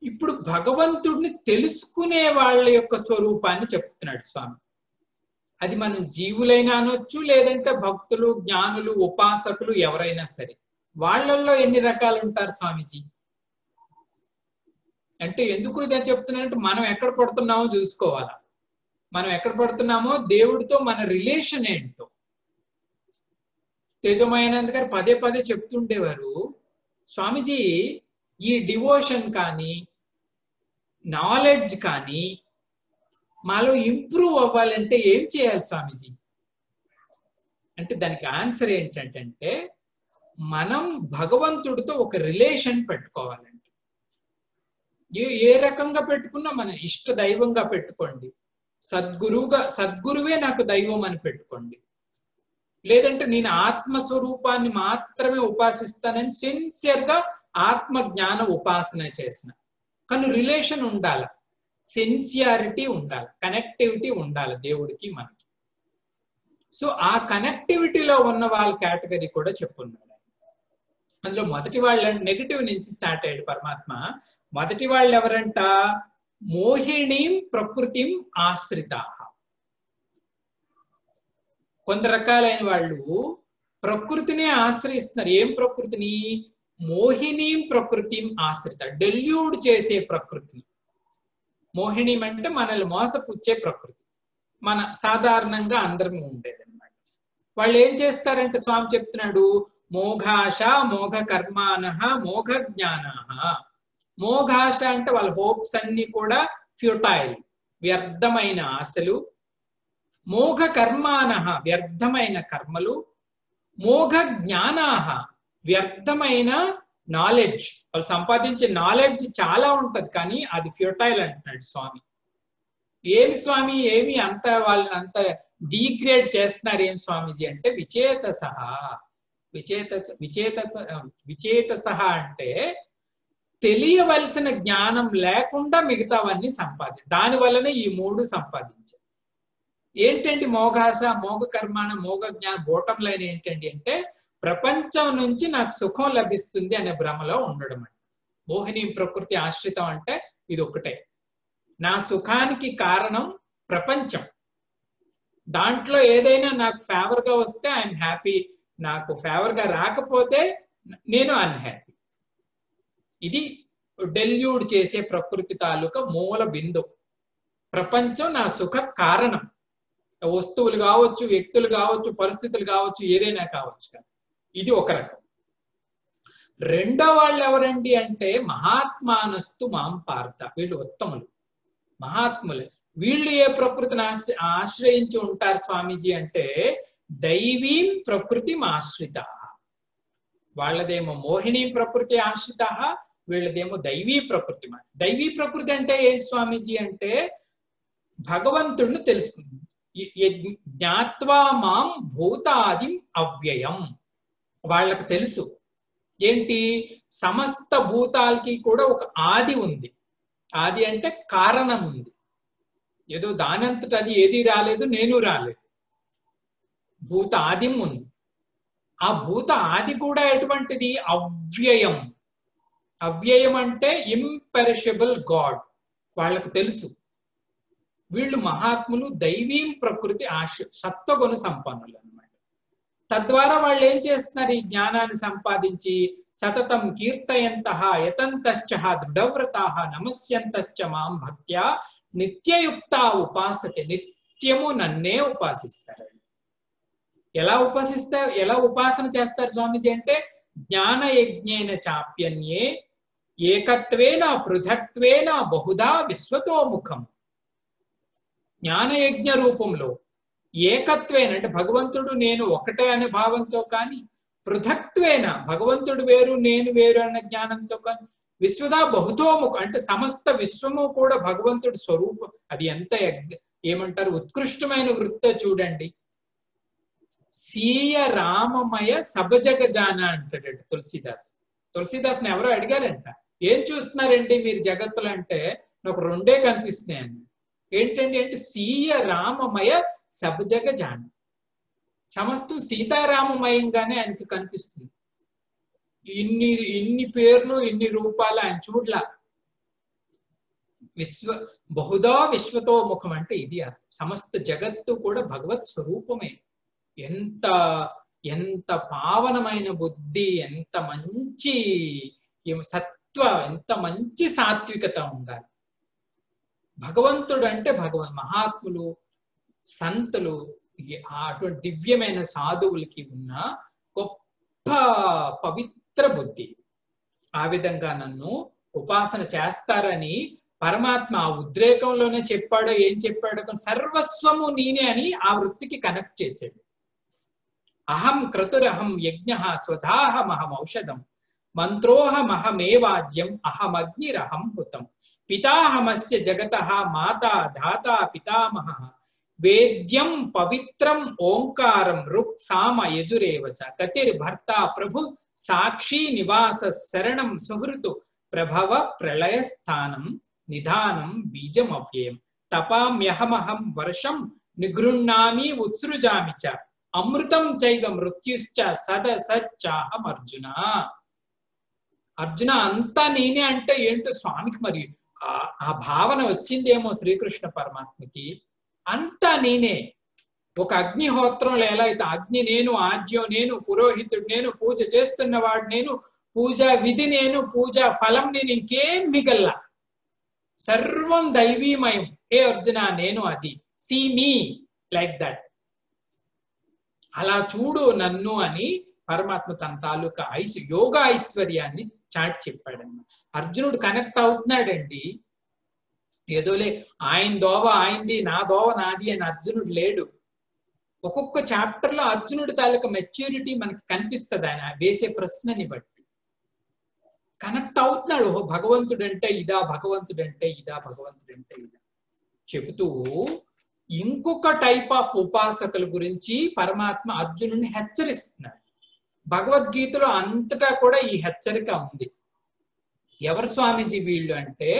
ఇప్పుడు భగవంతుడిని తెలుసుకునే వాళ్ళ యొక్క స్వరూపాన్ని చెప్తున్నాడు స్వామి. అది మనం జీవులైనా అనొచ్చు, లేదంటే భక్తులు, జ్ఞానులు, ఉపాసకులు ఎవరైనా సరే. వాళ్ళల్లో ఎన్ని రకాలు ఉంటారు స్వామీజీ అంటే ఎందుకు ఇదని చెప్తున్నానంటే మనం ఎక్కడ పడుతున్నామో చూసుకోవాలా. మనం ఎక్కడ పడుతున్నామో దేవుడితో మన రిలేషన్ ఏంటో. తేజోమయానంద గారు పదే పదే చెప్తుండేవారు, స్వామీజీ ఈ డివోషన్ కానీ నాలెడ్జ్ కానీ మాలో ఇంప్రూవ్ అవ్వాలంటే ఏం చేయాలి స్వామీజీ అంటే దానికి ఆన్సర్ ఏంటంటే మనం భగవంతుడితో ఒక రిలేషన్ పెట్టుకోవాలండి. ఏ రకంగా పెట్టుకున్నా మన ఇష్ట దైవంగా పెట్టుకోండి, సద్గురువే నాకు దైవం అని పెట్టుకోండి, లేదంటే నేను ఆత్మస్వరూపాన్ని మాత్రమే ఉపాసిస్తానని సిన్సియర్ గా ఆత్మ జ్ఞాన ఉపాసన చేసిన. కానీ రిలేషన్ ఉండాలి, సిన్సియారిటీ ఉండాలి, కనెక్టివిటీ ఉండాలి దేవుడికి మనకి. సో ఆ కనెక్టివిటీలో ఉన్న వాళ్ళ కేటగిరీ కూడా చెప్పున్నాడు. అందులో మొదటి వాళ్ళ నెగిటివ్ నుంచి స్టార్ట్ అయ్యాడు పరమాత్మ. మొదటి వాళ్ళు ఎవరంట? మోహిణీం ప్రకృతిం ఆశ్రితా. కొంత రకాలైన వాళ్ళు ప్రకృతిని ఆశ్రయిస్తున్నారు. ఏం ప్రకృతిని? మోహినీం ప్రకృతిం ఆశ్రిత, డెల్యూడ్ చేసే ప్రకృతిని. మోహిణీం అంటే మనల్ని మోసపుచ్చే ప్రకృతి, మన సాధారణంగా అందరం ఉండేదన్నమాట. వాళ్ళు ఏం చేస్తారంటే స్వామి చెప్తున్నాడు, మోఘాశ మోఘ కర్మానః మోఘ జ్ఞానాః. మోఘాశ అంటే వాళ్ళ హోప్స్ అన్ని కూడా ఫ్యూటైల్, వ్యర్థమైన ఆశలు. మోఘ కర్మానః వ్యర్థమైన కర్మలు. మోఘ జ్ఞానాః వ్యర్థమైన నాలెడ్జ్. వాళ్ళు సంపాదించే నాలెడ్జ్ చాలా ఉంటది కానీ అది ఫ్యూటైల్ అంటున్నాడు స్వామి. ఏమి స్వామి, ఏమి అంత వాళ్ళని అంత డీగ్రేడ్ చేస్తున్నారు ఏం స్వామీజీ అంటే విచేతసః. విచేతసః అంటే తెలియవలసిన జ్ఞానం లేకుండా మిగతావన్నీ దాని వలన ఈ మూడు సంపాదించారు. ఏంటండి మోఘాశ, మోఘ కర్మాణ, మోఘ జ్ఞానం? బోటం లైన్ ఏంటండి అంటే ప్రపంచం నుంచి నాకు సుఖం లభిస్తుంది అనే భ్రమలో ఉండడం అండి. మోహిని ప్రకృతి ఆశ్రితం అంటే ఇది ఒకటే. నా సుఖానికి కారణం ప్రపంచం. దాంట్లో ఏదైనా నాకు ఫేవర్ గా వస్తే ఐఎమ్ హ్యాపీ, నాకు ఫేవర్ గా రాకపోతే నేను అన్హ్యాపీ. ఇది డెల్యూడ్ చేసే ప్రకృతి తాలూకా మూల బిందువు. ప్రపంచం నా సుఖ కారణం. వస్తువులు కావచ్చు, వ్యక్తులు కావచ్చు, పరిస్థితులు కావచ్చు, ఏదైనా కావచ్చు. ఇది ఒక రకం. రెండో వాళ్ళు ఎవరండి అంటే మహాత్మానస్తు మాం పార్థ. వీళ్ళు ఉత్తములు, మహాత్ములు. వీళ్ళు ఏ ప్రకృతిని ఆశ్రయించి ఉంటారు స్వామీజీ అంటే దైవీం ప్రకృతి ఆశ్రిత. వాళ్ళదేమో మోహిని ప్రకృతి ఆశ్రిత, వీళ్ళదేమో దైవీ ప్రకృతి. దైవీ ప్రకృతి అంటే ఏంటి స్వామీజీ అంటే భగవంతుడిని తెలుసుకుంది. జ్ఞాత్వా మాం భూతాదిం అవ్యయం. వాళ్ళకు తెలుసు ఏంటి, సమస్త భూతాలకి కూడా ఒక ఆది ఉంది. ఆది అంటే కారణం ఉంది. ఏదో దానంతట అది ఏది రాలేదు, నేను రాలేదు. భూత ఆదిం ఉంది. ఆ భూత ఆది కూడా ఎటువంటిది, అవ్యయం. అవ్యయం అంటే ఇంపెరిషబుల్ గాడ్. వాళ్ళకు తెలుసు. వీళ్ళు మహాత్ములు, దైవీం ప్రకృతి సత్వగుణ సంపన్నులు అన్నమాట. తద్వారా వాళ్ళు ఏం చేస్తున్నారు, ఈ జ్ఞానాన్ని సంపాదించి సతతం కీర్తయంతః యతంతశ్చ దృఢవ్రతాః నమస్యంతశ్చ మాం భక్త్యా నిత్యయుక్తా ఉపాసతే. నిత్యము నన్నే ఉపాసిస్తారు. ఎలా ఉపాసన చేస్తారు స్వామీజీ అంటే, జ్ఞాన యజ్ఞేన చాప్యన్యే ఏకత్వేన పృథక్త్వేన బహుధా విశ్వతోముఖం. జ్ఞానయజ్ఞ రూపంలో ఏకత్వేన అంటే భగవంతుడు నేను ఒకటే అనే భావంతో కానీ, పృథక్త్వేన భగవంతుడు వేరు నేను వేరు అన్న జ్ఞానంతో కానీ, విశ్వదా బహుతోముఖం అంటే సమస్త విశ్వము కూడా భగవంతుడి స్వరూపం. అది ఎంత ఏమంటారు ఉత్కృష్టమైన వృత్తో చూడండి. సీయ రామమయ సభజగజాన అంటాడు తులసిదాస్. తులసిదాస్ని ఎవరో అడిగారంట, ఏం చూస్తున్నారండి మీరు జగత్తులు అంటే, నాకు రెండే కనిపిస్తున్నాయండి. ఏంటండి అంటే సీయ రామమయ సభజగజాన. సమస్తం సీతారామమయంగానే ఆయనకి కనిపిస్తుంది. ఇన్ని పేర్లు ఇన్ని రూపాలు ఆయన చూడలా. బహుదా విశ్వతో ముఖం అంటే ఇది సమస్త జగత్తు కూడా భగవత్ స్వరూపమే. ఎంత పావనమైన బుద్ధి, ఎంత మంచి సత్వ, ఎంత మంచి సాత్వికత ఉండాలి. భగవంతుడు అంటే మహాత్ములు, సంతులు, అటువంటి దివ్యమైన సాధువులకి ఉన్న గొప్ప పవిత్ర బుద్ధి. ఆ విధంగా నన్ను ఉపాసన చేస్తారని పరమాత్మ ఆ ఉద్రేకంలోనే చెప్పాడో ఏం చెప్పాడో, సర్వస్వము నేనే అని ఆ వృత్తికి కనెక్ట్ చేశాడు. అహం క్రతురహం యజ్ఞ స్వధాహమహం ఔషధం మంత్రోహమహమేవాజ్యం అహమగ్నిరహం హుతం పితాహమస్య జగతః మాతా ధాతా పితామహ వేద్యం పవిత్రం ఓంకారం రుక్ సామ యజురేవచ కతిర్భర్త ప్రభు సాక్షి నివాస శరణం సుహృతు ప్రభవ ప్రళయ స్థానం నిధానం బీజం అవ్యయం తపామ్యహమహం వర్షం నిగృహ్ణామి ఉత్సృజామి చ అమృతం చైవ మృత్యుశ్చ సదసచ్చాహం అర్జున. అర్జున అంతా నేనే అంటే ఏంటో స్వామికి మరి ఆ భావన వచ్చిందేమో శ్రీకృష్ణ పరమాత్మకి. అంతా నేనే. ఒక అగ్నిహోత్రంలో ఎలా అయితే అగ్ని నేను, ఆజ్యం నేను, పురోహితుడు నేను, పూజ చేస్తున్నవాడు నేను, పూజా విధి నేను, పూజా ఫలం నేను, ఇంకేం మిగల్లా. సర్వం దైవీమయం. ఏ అర్జున నేను అది. See me like that. అలా చూడు నన్ను అని పరమాత్మ తన తాలూకా యోగ ఐశ్వర్యాన్ని చాటి చెప్పాడన్నమాట. అర్జునుడు కనెక్ట్ అవుతున్నాడండి. ఏదోలే ఆయన దోవ ఆయనది, నా దోవ నాది అని అర్జునుడు లేడు. ఒక్కొక్క చాప్టర్ లో అర్జునుడి తాలూకా మెచ్యూరిటీ మనకి కనిపిస్తుంది ఆయన వేసే ప్రశ్నని బట్టి. కనెక్ట్ అవుతున్నాడు. భగవంతుడు అంటే ఇదా, భగవంతుడు అంటే ఇదా, భగవంతుడు అంటే ఇదా చెబుతూ ఇంకొక టైప్ ఆఫ్ ఉపాసకుల గురించి పరమాత్మ అర్జునుడిని హెచ్చరిస్తున్నాడు. భగవద్గీతలో అంతటా కూడా ఈ హెచ్చరిక ఉంది. ఎవరు స్వామీజీ వీళ్ళు అంటే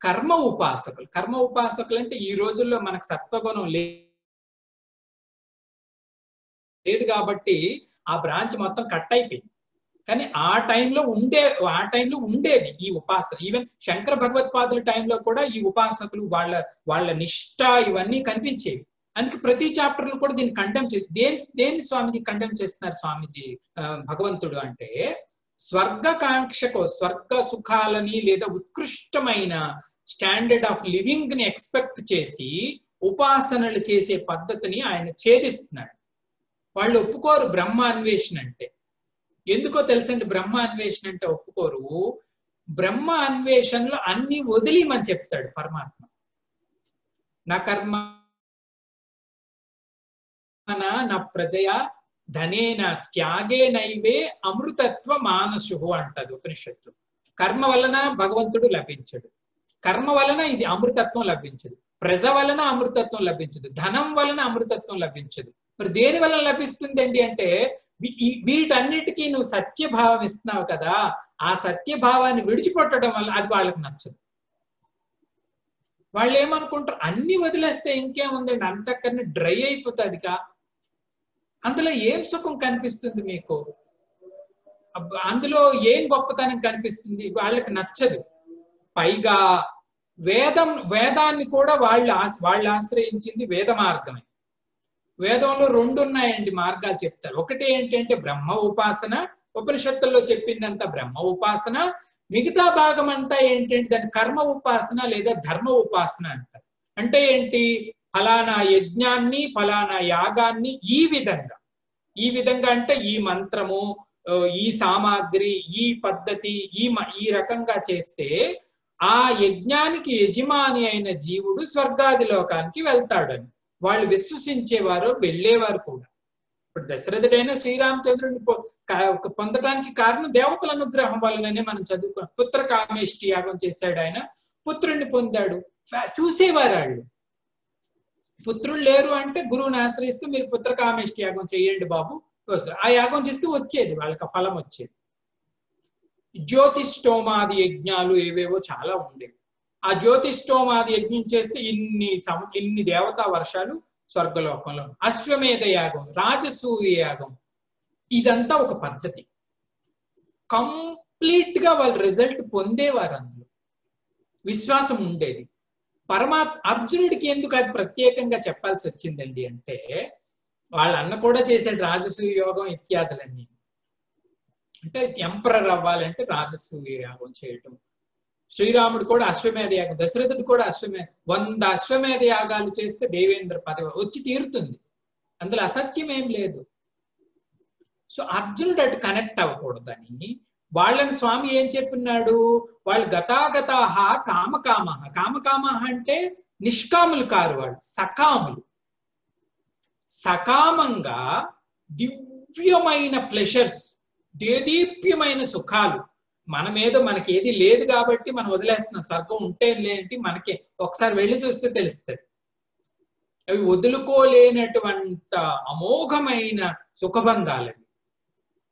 కర్మ ఉపాసకులు. కర్మ ఉపాసకులు అంటే ఈ రోజుల్లో మనకు సత్వగుణం లేదు కాబట్టి ఆ బ్రాంచ్ మొత్తం కట్ అయిపోయింది. కానీ ఆ టైంలో ఉండేది ఈ ఉపాసన. ఈవెన్ శంకర భగవత్పాదుల టైంలో కూడా ఈ ఉపాసకులు వాళ్ళ నిష్ఠ ఇవన్నీ కనిపించేవి. అందుకే ప్రతి చాప్టర్ లో కూడా దీన్ని కండెమ్ చేసి దేన్ని స్వామీజీ కండెమ్ చేస్తున్నారు స్వామీజీ భగవంతుడు అంటే స్వర్గకాంక్షకు, స్వర్గ సుఖాలని లేదా ఉత్కృష్టమైన స్టాండర్డ్ ఆఫ్ లివింగ్ ని ఎక్స్పెక్ట్ చేసి ఉపాసనలు చేసే పద్ధతిని ఆయన ఛేదిస్తున్నాడు. వాళ్ళు ఒప్పుకోరు బ్రహ్మ అన్వేషణ అంటే. ఎందుకో తెలుసండి బ్రహ్మ అన్వేషణ అంటే ఒప్పుకోరు. బ్రహ్మ అన్వేషణలో అన్ని వదిలిమని చెప్తాడు పరమాత్మ. నా కర్మ నా ప్రజయ ధనేన త్యాగే నైవే అమృతత్వ మానసు అంటది ఉపనిషత్తు. కర్మ వలన భగవంతుడు లభించడు, కర్మ వలన ఇది అమృతత్వం లభించదు. ప్రజ వలన అమృతత్వం లభించదు, ధనం వలన అమృతత్వం లభించదు. మరి దేని వలన లభిస్తుందండి అంటే వీటన్నిటికీ నువ్వు సత్యభావం ఇస్తున్నావు కదా, ఆ సత్యభావాన్ని విడిచిపెట్టడం వల్ల అది వాళ్ళకి నచ్చదు. వాళ్ళు ఏమనుకుంటారు, అన్ని వదిలేస్తే ఇంకేముందండి, అంతకన్నా డ్రై అయిపోతుందిగా, అందులో ఏం సుఖం కనిపిస్తుంది మీకు, అందులో ఏం గొప్పతనం కనిపిస్తుంది, వాళ్ళకి నచ్చదు. పైగా వేదాన్ని కూడా వాళ్ళు ఆశ్రయించింది వేద మార్గమే. వేదంలో 2 ఉన్నాయండి మార్గాలు చెప్తారు. ఒకటి ఏంటంటే బ్రహ్మ ఉపాసన, ఉపనిషత్తుల్లో చెప్పిందంతా బ్రహ్మ ఉపాసన, మిగతా భాగం అంతా ఏంటంటే దాన్ని కర్మ ఉపాసన లేదా ధర్మ ఉపాసన అంటారు. అంటే ఏంటి, ఫలానా యజ్ఞాన్ని ఫలానా యాగాన్ని ఈ విధంగా అంటే ఈ మంత్రము, ఈ సామాగ్రి, ఈ పద్ధతి, ఈ రకంగా చేస్తే ఆ యజ్ఞానికి యజమాని అయిన జీవుడు స్వర్గాది లోకానికి వెళ్తాడని వాళ్ళు విశ్వసించేవారు, వెళ్ళేవారు కూడా. ఇప్పుడు దశరథుడైన శ్రీరామచంద్రుడిని పొందడానికి కారణం దేవతల అనుగ్రహం వల్లనే మనం చదువుకున్నాం. పుత్ర కామేష్టి యాగం చేశాడు, ఆయన పుత్రుణ్ణి పొందాడు. చూసేవారు వాళ్ళు. పుత్రులు లేరు అంటే గురువుని ఆశ్రయిస్తే మీరు పుత్ర కామేష్టి యాగం చేయండి బాబు, ఆ యాగం చేస్తే వచ్చేది, వాళ్ళకి ఫలం వచ్చేది. జ్యోతిష్టోమాది యజ్ఞాలు ఏవేవో చాలా ఉండేవి. ఆ జ్యోతిష్టోమాది యజ్ఞం చేస్తే ఇన్ని దేవతా వర్షాలు స్వర్గలోకంలో. అశ్వమేధ యాగం, రాజసూయ యాగం, ఇదంతా ఒక పద్ధతి. కంప్లీట్ గా వాళ్ళు రిజల్ట్ పొందేవారు, అందులో విశ్వాసం ఉండేది. అర్జునుడికి ఎందుకు అది ప్రత్యేకంగా చెప్పాల్సి వచ్చిందండి అంటే, వాళ్ళ అన్న కూడా చేశాడు రాజసూయ యోగం ఇత్యాదులన్నీ. అంటే ఎంపరర్ అవ్వాలంటే రాజసూయ యాగం చేయటం. శ్రీరాముడు కూడా అశ్వమేధ యాగం, దశరథుడు కూడా 100 అశ్వమేధ యాగాలు చేస్తే దేవేంద్ర పదవి వచ్చి తీరుతుంది, అందులో అసత్యం ఏం లేదు. సో అర్జునుడు అటు కనెక్ట్ అవ్వకూడదని వాళ్ళని స్వామి ఏం చెప్పినాడు, వాళ్ళు గతాగతాహ కామకామహ. కామకామహ అంటే నిష్కాములు కారు, వాళ్ళు సకాములు. సకామంగా దివ్యమైన ప్లెషర్స్, దేదీప్యమైన సుఖాలు, మనమేదో మనకి ఏది లేదు కాబట్టి మనం వదిలేస్తున్నాం. స్వర్గం ఉంటే లేంటి, మనకి ఒకసారి వెళ్ళి చూస్తే తెలుస్తుంది. అవి వదులుకోలేనటువంటి అమోఘమైన సుఖబంధాలవి,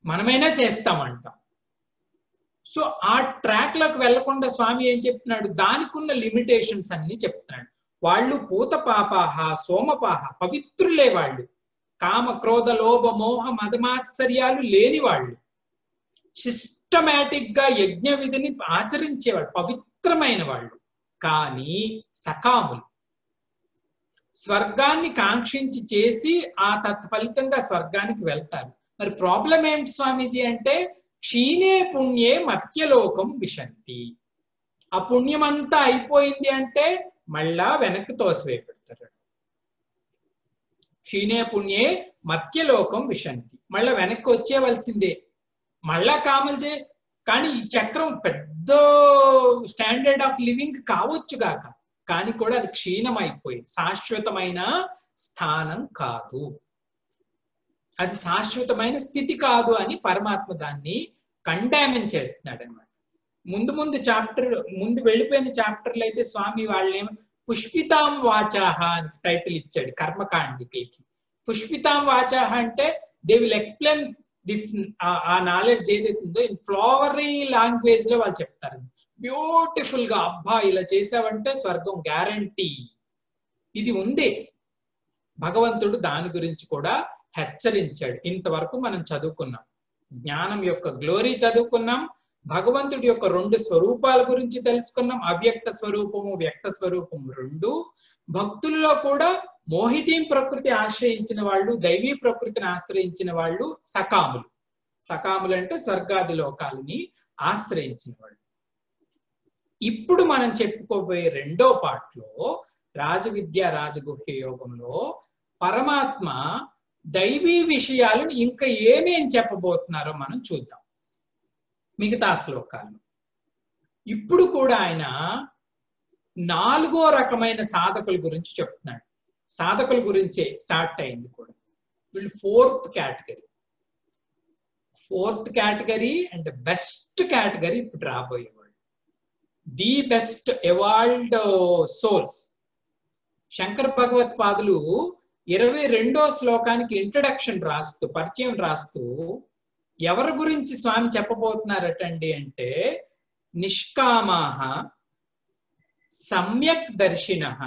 మనమైనా చేస్తామంటాం. సో ఆ ట్రాక్ లోకి వెళ్లకుండా స్వామి ఏం చెప్తున్నాడు, దానికి ఉన్న లిమిటేషన్స్ అన్ని చెప్తున్నాడు. వాళ్ళు పూత పాపాహ సోమపాహ, పవిత్రులే వాళ్ళు. కామ క్రోధ లోభ మోహ మదమాత్సర్యాలు లేని వాళ్ళు, సిస్టమేటిక్ గా యజ్ఞ విధిని ఆచరించేవాళ్ళు, పవిత్రమైన వాళ్ళు. కానీ సకాములు, స్వర్గాన్ని కాంక్షించి చేసి ఆ తత్ఫలితంగా స్వర్గానికి వెళ్తారు. మరి ప్రాబ్లం ఏంటి స్వామీజీ అంటే, క్షీణే పుణ్యే మర్త్యలోకం విశంతి. ఆ పుణ్యం అంతా అయిపోయింది అంటే మళ్ళా వెనక్కి తోసివేయబెడతారు. క్షీణే పుణ్యే మర్త్యలోకం విశంతి, మళ్ళా వెనక్కి వచ్చేవలసిందే, మళ్ళా కామలు కానీ ఈ చక్రం పెద్ద స్టాండర్డ్ ఆఫ్ లివింగ్ కావచ్చు గాక, కానీ కూడా అది క్షీణమైపోయింది, శాశ్వతమైన స్థానం కాదు, అది శాశ్వతమైన స్థితి కాదు అని పరమాత్మ దాన్ని కండామిన్ చేస్తున్నాడు అనమాట. ముందు వెళ్ళిపోయిన చాప్టర్లు అయితే స్వామి వాళ్ళేమో పుష్పితాం వాచాహ అని టైటిల్ ఇచ్చాడు కర్మకాండికి. పుష్పితాం వాచాహ అంటే దే విల్ ఎక్స్ప్లెయిన్ దిస్, ఆ నాలెడ్జ్ ఏదైతుందో ఇన్ ఫ్లవరీ లాంగ్వేజ్ లో వాళ్ళు చెప్తారు, బ్యూటిఫుల్ గా. అబ్బా ఇలా చేసావంటే స్వర్గం గ్యారంటీ, ఇది ఉంది. భగవంతుడు దాని గురించి కూడా హెచ్చరించాడు. ఇంతవరకు మనం చదువుకున్నాం, జ్ఞానం యొక్క గ్లోరీ చదువుకున్నాం, భగవంతుడి యొక్క 2 స్వరూపాల గురించి తెలుసుకున్నాం, అవ్యక్త స్వరూపము వ్యక్త స్వరూపము 2. భక్తుల్లో కూడా మోహితీం ప్రకృతి ఆశ్రయించిన వాళ్ళు, దైవీ ప్రకృతిని ఆశ్రయించిన వాళ్ళు సకాములు. సకాములు అంటే స్వర్గాది లోకాలని ఆశ్రయించిన వాళ్ళు. ఇప్పుడు మనం చెప్పుకోబోయే 2వ పార్ట్లో రాజవిద్య రాజగుహ్య యోగంలో పరమాత్మ దైవీ విషయాలను ఇంకా ఏమేం చెప్పబోతున్నారో మనం చూద్దాం మిగతా శ్లోకాల్లో. ఇప్పుడు కూడా ఆయన 4వ రకమైన సాధకుల గురించి చెప్తున్నాడు. సాధకుల గురించే స్టార్ట్ అయింది కూడా. వీళ్ళు 4th category and best category ఇప్పుడు రాబోయేవాళ్ళు. The best evolved souls, Shankara భగవత్పాదులు 22వ శ్లోకానికి ఇంట్రడక్షన్ రాస్తూ, పరిచయం రాస్తూ ఎవరి గురించి స్వామి చెప్పబోతున్నారటండి అంటే, నిష్కామాః సమ్యక్ దర్శినః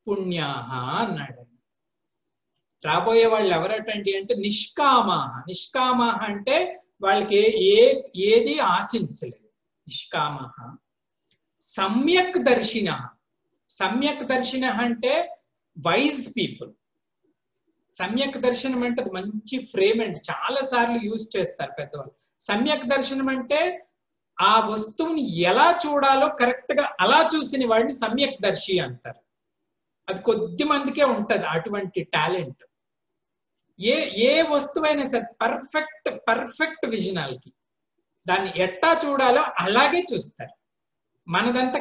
పుణ్యాః అన్నాడు. రాబోయే వాళ్ళు ఎవరటండి అంటే నిష్కామాః. నిష్కామాః అంటే వాళ్ళకి ఏది ఆశించలేదు. నిష్కామాః సమ్యక్ దర్శినః. సమ్యక్ దర్శినః అంటే వైజ్ పీపుల్. సమ్యక్ దర్శనం అంటే అది మంచి ఫ్రేమ్ అండి, చాలా సార్లు యూజ్ చేస్తారు పెద్దవాళ్ళు. సమ్యక్ దర్శనం అంటే ఆ వస్తువుని ఎలా చూడాలో కరెక్ట్ గా అలా చూసిన వాడిని సమ్యక్ దర్శి అంటారు. అది కొద్ది మందికే ఉంటది అటువంటి టాలెంట్. ఏ వస్తువైనా సరే పర్ఫెక్ట్ విజనాలకి దాన్ని ఎట్టా చూడాలో అలాగే చూస్తారు. మనదంతా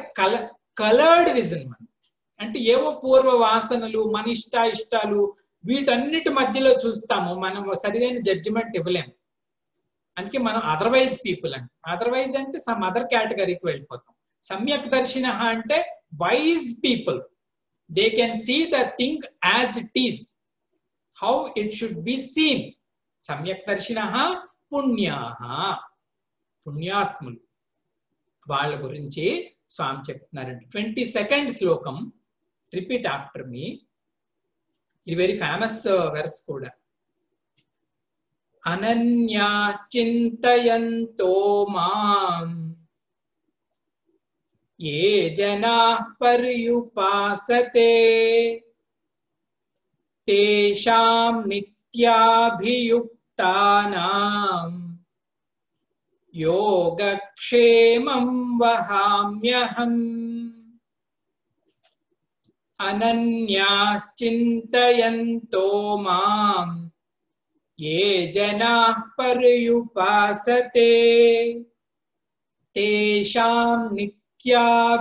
కలర్డ్ విజన్. మన అంటే ఏవో పూర్వ వాసనలు, మన ఇష్టాలు వీటన్నిటి మధ్యలో చూస్తాము. మనం సరైన జడ్జిమెంట్ ఇవ్వలేము. అందుకే మనం అదర్వైజ్ పీపుల్ అంటే, అదర్వైజ్ అంటే సమ్ అదర్ కేటగిరీకి వెళ్ళిపోతాం. సమ్యక్ దర్శిన అంటే wise people. They can see the thing as it is, how it should be seen. సమ్యక్ దర్శిన పుణ్యాః, పుణ్యాత్ములు. వాళ్ళ గురించి స్వామి చెప్తున్నారండి. 22nd శ్లోకం, రిపీట్ ఆఫ్టర్ మీ. ఇది వెరీ ఫేమస్ వెర్స్ కూడా. అనన్యాశ్చింతయంతో మాం ఏ జనాః పర్యుపాసతే తేషాం నిత్యాభియుక్తానాం యోగక్షేమం వహామ్యహం. అనన్యాశ్చింతయంతో మాం ఏ జనాః పర్యుపాసతే తేషాం నిత్యాభియుక్తానాం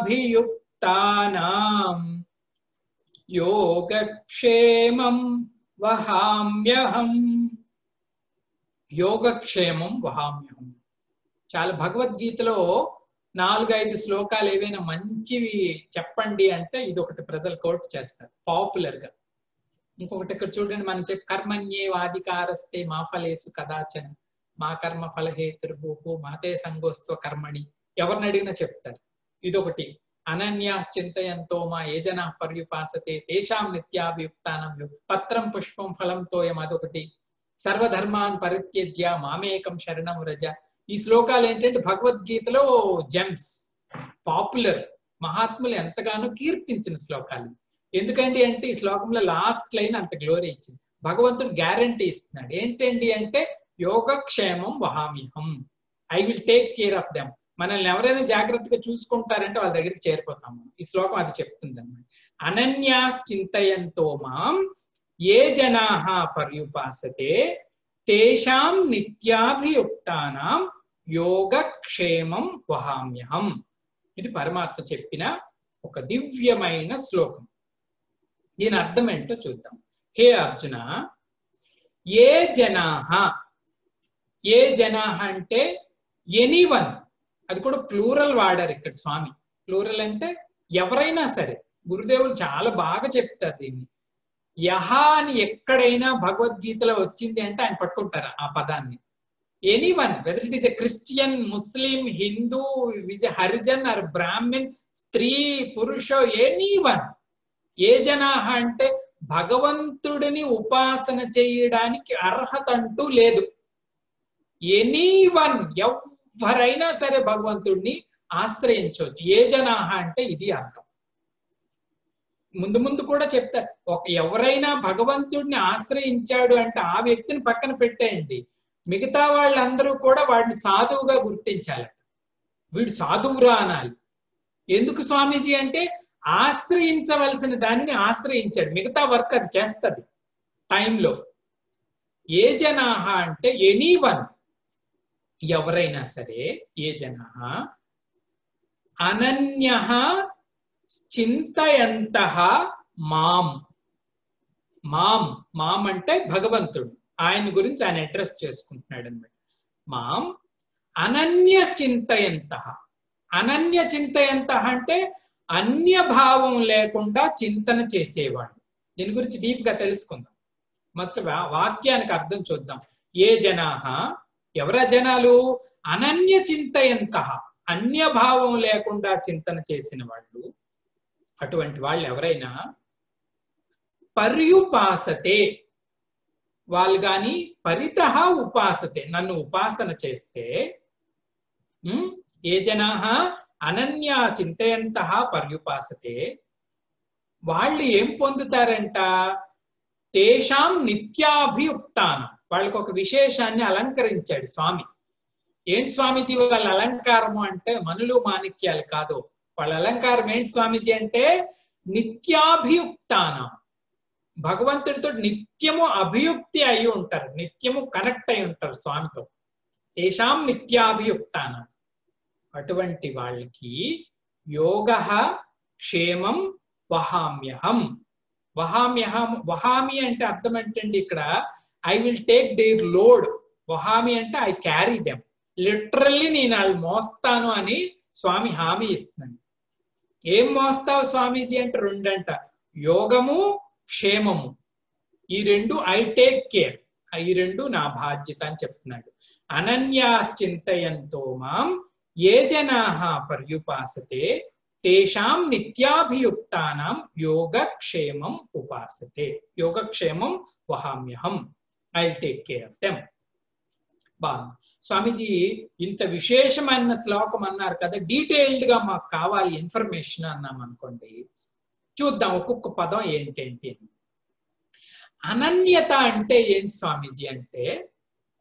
యోగక్షేమం వహామ్యహం. యోగక్షేమం వహామ్యహం. చాలా భగవద్గీతలో 4-5 శ్లోకాలు ఏవైనా మంచివి చెప్పండి అంటే ఇది ఒకటి ప్రజలు కోట్ చేస్తారు పాపులర్ గా. ఇంకొకటి ఇక్కడ చూడండి, మనం చెప్పి కర్మణ్యేవాధికారస్తే మా ఫలేసు కదాచన మా కర్మ ఫలహేతుర్భూః మాతే సంగోస్త్వ కర్మణి. ఎవరిని అడిగినా చెప్తారు. ఇదొకటి. అనన్యాశ్చింతయంతో మా ఏ జనాః పర్యుపాసతే తేషాం నిత్యాభియుక్తానాం పత్రం పుష్పం ఫలం తోయం. అదొకటి. సర్వధర్మాన్ పరిత్యజ్య మామేకం శరణం వ్రజ. ఈ శ్లోకాలు ఏంటంటే భగవద్గీతలో జెమ్స్, పాపులర్, మహాత్ములు ఎంతగానో కీర్తించిన శ్లోకాలు. ఎందుకండి అంటే ఈ శ్లోకంలో లాస్ట్ లైన్ అంత గ్లోరీ ఇచ్చింది. భగవంతుడు గ్యారంటీ ఇస్తున్నాడు. ఏంటండి అంటే యోగక్షేమం వహామ్యహం, I will take care of them. మనల్ని ఎవరైనా జాగ్రత్తగా చూసుకుంటారంటే వాళ్ళ దగ్గరికి చేరిపోతాము. ఈ శ్లోకం అది చెప్తుంది అన్నమాట. అనన్యాశ్చింతయంతో మాం ఏ జనాః పర్యుపాసతే తేషాం నిత్యాభియుక్తానాం యోగక్షేమం వహామ్యహం. ఇది పరమాత్మ చెప్పిన ఒక దివ్యమైన శ్లోకం. దీని అర్థం ఏంటో చూద్దాం. హే అర్జున, ఏ జనాః, ఏ జనాః అంటే ఎనీవన్, అది కూడా ప్లూరల్ వాడారు ఇక్కడ స్వామి. ప్లూరల్ అంటే ఎవరైనా సరే. గురుదేవులు చాలా బాగా చెప్తారు దీన్ని. యహ అని ఎక్కడైనా భగవద్గీతలో వచ్చింది అంటే ఆయన పట్టుకుంటారు ఆ పదాన్ని. Anyone, whether it is a Christian, Muslim, Hindu, Harijan or Brahmin, స్త్రీ, పురుషో, ఎనీవన్. ఏ జనాః అంటే భగవంతుడిని ఉపాసన చేయడానికి అర్హత అంటూ లేదు. ఎనీవన్, ఎవరైనా సరే భగవంతుడిని ఆశ్రయించవచ్చు. ఏ జనాః అంటే ఇది అర్థం. ముందు కూడా చెప్తారు, ఎవరైనా భగవంతుడిని ఆశ్రయించాడు అంటే ఆ వ్యక్తిని పక్కన పెట్టేయండి, మిగతా వాళ్ళందరూ కూడా వాడిని సాధువుగా గుర్తించాలట. వీడు సాధువురా అనాలి. ఎందుకు స్వామీజీ అంటే ఆశ్రయించవలసిన దానిని ఆశ్రయించాడు, మిగతా వర్క్ అది చేస్తుంది టైంలో. ఏ జనాః అంటే ఎనీవన్, ఎవరైనా సరే. ఏ జనాః అనన్యః చింతయంతః మాం. మాం అంటే భగవంతుడు, ఆయన గురించి ఆయన అడ్రస్ చేసుకుంటున్నాడు అన్నమాట. మాం అనన్య చింతయంతః. అనన్య చింతయంతః అంటే అన్య భావం లేకుండా చింతన చేసేవాళ్ళు. దీని గురించి డీప్ గా తెలుసుకుందాం. మొదట వాక్యానికి అర్థం చూద్దాం. ఏ జనాహ, ఎవరా జనాలు? అనన్య చింతయంతః, అన్య భావం లేకుండా చింతన చేసిన వాళ్ళు. అటువంటి వాళ్ళు ఎవరైనా పర్యుపాసతే, వాళ్ళు గాని పరితః ఉపాసతే, నన్ను ఉపాసన చేస్తే, ఏ జనాహ అనన్య చింతయంతః పర్యుపాసతే, వాళ్ళు ఏం పొందుతారంట? తేషాం నిత్యాభియుక్తానం, వాళ్ళకు ఒక విశేషాన్ని అలంకరించాడు స్వామి. ఏంటి స్వామీజీ వాళ్ళ అలంకారము అంటే మనులు మాణిక్యాలు కాదు. వాళ్ళ అలంకారం ఏంటి స్వామీజీ అంటే నిత్యాభియుక్తానం, భగవంతుడితో నిత్యము అభియుక్తి అయి ఉంటారు, నిత్యము కనెక్ట్ అయి ఉంటారు స్వామితో. తేషాం నిత్యాభియుక్తానం, అటువంటి వాళ్ళకి యోగః క్షేమం వహామ్యహం. వహామ్యహం, వహామి అంటే అర్థం ఏంటండి ఇక్కడ? I will take their load. వహామి అంటే ఐ క్యారీ దెమ్, లిటరల్లీ నేను వాళ్ళు మోస్తాను అని స్వామి హామీ ఇస్తున్నాడు. ఏం మోస్తావు స్వామీజీ అంటే రెండంట, యోగము క్షేమము. ఈ రెండు ఐ టేక్ కేర్, ఈ రెండు నా బాధ్యత అని చెప్తున్నాడు. అనన్యాశ్చింతయంతో మాం ఏ జనాః పర్యుపాసతే తేషాం నిత్యాభియుక్తానాం యోగక్షేమం ఉపాసతే. యోగక్షేమం వహామ్యహం, I take care of them. బాగుంది. స్వామీజీ ఇంత విశేషమైన శ్లోకం అన్నారు కదా, డీటెయిల్డ్ గా మాకు కావాలి ఇన్ఫర్మేషన్ అన్నాం అనుకోండి. చూద్దాం ఒక్కొక్క పదం ఏంటేంటి. అనన్యత అంటే ఏంటి స్వామీజీ అంటే,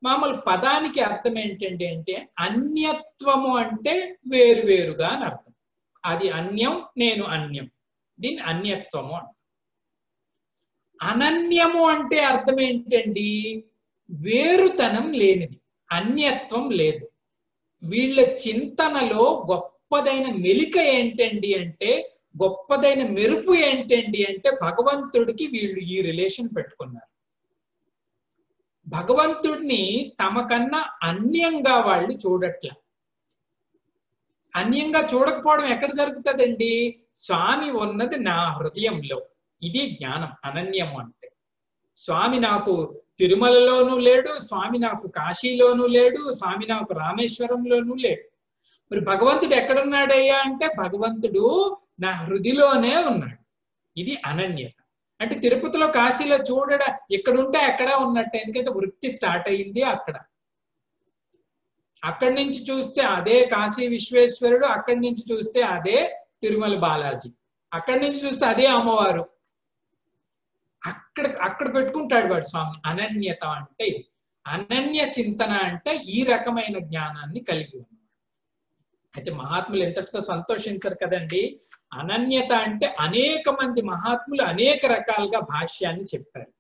మామూలు పదానికి అర్థం ఏంటంటే అంటే అన్యత్వము అంటే వేరువేరుగా అని అర్థం. అది అన్యం, నేను అన్యం, దీన్ని అన్యత్వము అంట. అనన్యము అంటే అర్థం ఏంటండి? వేరుతనం లేనిది, అన్యత్వం లేదు. వీళ్ళ చింతనలో గొప్పదైన మెలిక ఏంటండి అంటే, గొప్పదైన మెరుపు ఏంటండి అంటే భగవంతుడికి వీళ్ళు ఈ రిలేషన్ పెట్టుకున్నారు. భగవంతుడిని తమకన్నా అన్యంగా వాళ్ళు చూడట్ల. అన్యంగా చూడకపోవడం ఎక్కడ జరుగుతుందండి? స్వామి ఉన్నది నా హృదయంలో, ఇది జ్ఞానం. అనన్యము అంటే స్వామి నాకు తిరుమలలోనూ లేడు, స్వామి నాకు కాశీలోనూ లేడు, స్వామి నాకు రామేశ్వరంలోనూ లేడు. మరి భగవంతుడు ఎక్కడున్నాడయ్యా అంటే భగవంతుడు నా హృదిలోనే ఉన్నాడు. ఇది అనన్యత. అంటే తిరుపతిలో కాశీలో ఇక్కడుంటే అక్కడ ఉన్నట్టు, ఎందుకంటే వృత్తి స్టార్ట్ అయ్యింది అక్కడ. అక్కడి నుంచి చూస్తే అదే కాశీ విశ్వేశ్వరుడు, అక్కడి నుంచి చూస్తే అదే తిరుమల బాలాజీ, అక్కడి నుంచి చూస్తే అదే అమ్మవారు. అక్కడ పెట్టుకుంటాడు వాడు స్వామి. అనన్యత అంటే ఇది. అనన్య చింతన అంటే ఈ రకమైన జ్ఞానాన్ని కలిగి ఉన్నాడు. అయితే మహాత్ములు ఎంతటితో సంతోషించరు కదండి. అనన్యత అంటే అనేక మంది మహాత్ములు అనేక రకాలుగా భాష్యాన్ని చెప్పారు.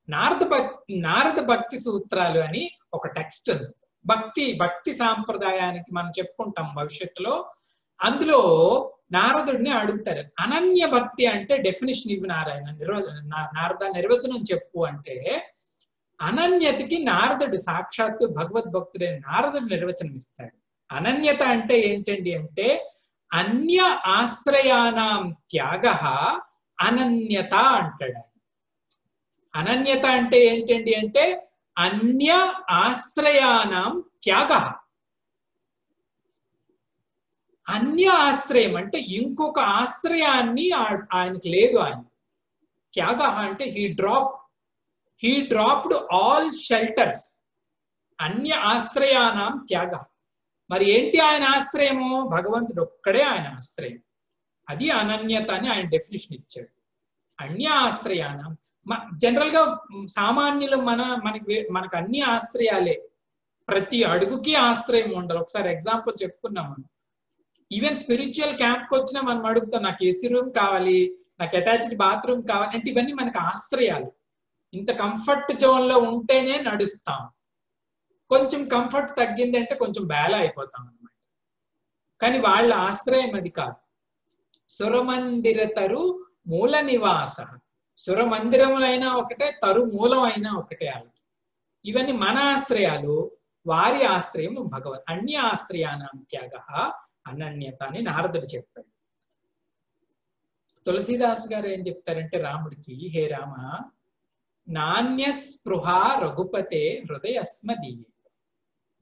నారద భక్తి సూత్రాలు అని ఒక టెక్స్ట్ ఉంది. భక్తి సాంప్రదాయానికి మనం చెప్పుకుంటాం భవిష్యత్తులో. అందులో నారదుడిని అడుగుతారు, అనన్య భక్తి అంటే డెఫినేషన్ ఇవి నారద నిర్వచనం చెప్పు అంటే, అనన్యతకి నారదుడు సాక్షాత్తు భగవద్భక్తుడైన నారదుడు నిర్వచనం ఇస్తాడు. అనన్యత అంటే ఏంటండి అంటే అన్య ఆశ్రయానాం త్యాగః అనన్యత అంటాడు. అనన్యత అంటే ఏంటండి అంటే అన్య ఆశ్రయానాం త్యాగః. అన్య ఆశ్రయం అంటే ఇంకొక ఆశ్రయాన్ని ఆయనకి లేదు. ఆయన త్యాగః అంటే హీ డ్రాప్డ్ ఆల్ షెల్టర్స్. అన్య ఆశ్రయానాం త్యాగః. మరి ఏంటి ఆయన ఆశ్రయము? భగవంతుడు ఒక్కడే ఆయన ఆశ్రయం. అది అనన్యత అని ఆయన డెఫినేషన్ ఇచ్చాడు. అన్య ఆశ్రయానం జనరల్ గా సామాన్యులు మనకు అన్ని ఆశ్రయాలే, ప్రతి అడుగుకి ఆశ్రయం ఉండాలి. ఒకసారి ఎగ్జాంపుల్ చెప్పుకున్నాం మనం. ఈవెన్ స్పిరిచువల్ క్యాంప్కి వచ్చినా మనం అడుగుతాం, నాకు ఏసీ రూమ్ కావాలి, నాకు అటాచ్డ్ బాత్రూమ్ కావాలి అంటే ఇవన్నీ మనకు ఆశ్రయాలు. ఇంత కంఫర్ట్ జోన్ లో ఉంటేనే నడుస్తాం. కొంచెం కంఫర్ట్ తగ్గింది అంటే కొంచెం బేలా అయిపోతాం అన్నమాట. కానీ వాళ్ళ ఆశ్రయం అది కాదు. సురమందిర తరు మూల నివాస. సురమందిరములైనా ఒకటే, తరు మూలం అయినా ఒకటే వాళ్ళకి. ఇవన్నీ మన ఆశ్రయాలు, వారి ఆశ్రయం భగవత్. అన్య ఆశ్రయానాం త్యాగః అనన్యత అని నారదుడు చెప్పాడు. తులసీదాస్ గారు ఏం చెప్తారంటే రాముడికి, హే రామ, నాణ్య స్పృహ రఘుపతే హృదయస్మదీయే.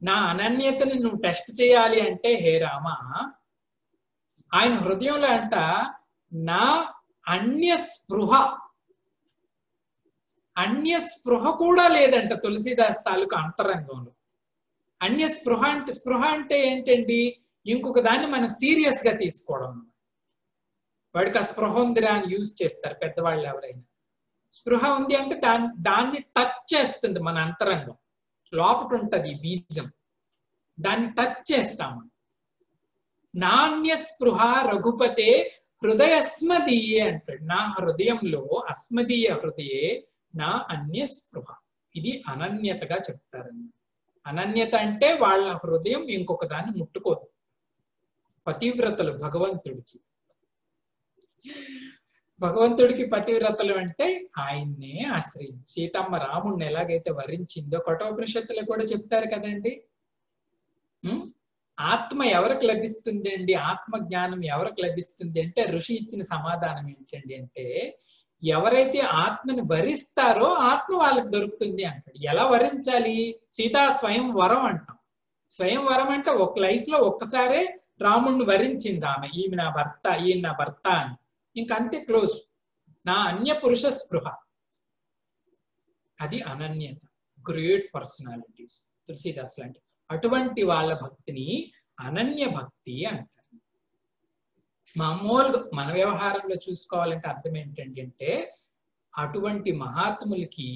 నా అనన్యతని నువ్వు టెస్ట్ చేయాలి అంటే హే రామ, ఆయన హృదయంలో అంట నా అన్య స్పృహ కూడా లేదంట తులసీదాస్ తాలూకు అంతరంగంలో. అన్య స్పృహ అంటే ఏంటండి? ఇంకొక దాన్ని మనం సీరియస్ గా తీసుకోవడం. వాడికి ఆ స్పృహ ఉందిరా అని యూజ్ చేస్తారు పెద్దవాళ్ళు ఎవరైనా. స్పృహ ఉంది అంటే దాన్ని టచ్ చేస్తుంది మన అంతరంగం, లోపట ఉంటది బీజం, దాన్ని టచ్ చేస్తాము. నాణ్య స్పృహ రఘుపతే హృదయస్మదీయే అంటాడు. నా హృదయంలో అస్మదీయ హృదయే నా అన్య స్పృహ. ఇది అనన్యతగా చెప్తారన్న. అనన్యత అంటే వాళ్ళ హృదయం ఇంకొక దాన్ని ముట్టుకోదు. పతివ్రతలు భగవంతుడికి పతివ్రతలు అంటే ఆయన్నే ఆశ్రయించి, సీతమ్మ రాముడిని ఎలాగైతే వరించిందో కఠోపనిషత్తులు కూడా చెప్తారు కదండి. ఆత్మ ఎవరికి లభిస్తుంది అండి? ఆత్మ జ్ఞానం ఎవరికి లభిస్తుంది అంటే ఋషి ఇచ్చిన సమాధానం ఏంటండి అంటే, ఎవరైతే ఆత్మని వరిస్తారో ఆత్మ వాళ్ళకి దొరుకుతుంది అంటాడు. ఎలా వరించాలి? సీతా స్వయం వరం అంటాం. స్వయం వరం అంటే ఒక లైఫ్ లో ఒక్కసారే రాముడిని వరించింది ఆమె, ఈమె నా భర్త, ఈయన నా భర్త అని. ఇంకంతే, క్లోజ్. నా అన్య పురుష స్పృహ, అది అనన్యత. గ్రేట్ పర్సనాలిటీస్ తులసీదాస్ లాంటి అటువంటి వాళ్ళ భక్తిని అనన్య భక్తి అంటారు. మామూలుగా మన వ్యవహారంలో చూసుకోవాలంటే అర్థం ఏంటండి అంటే, అటువంటి మహాత్ములకి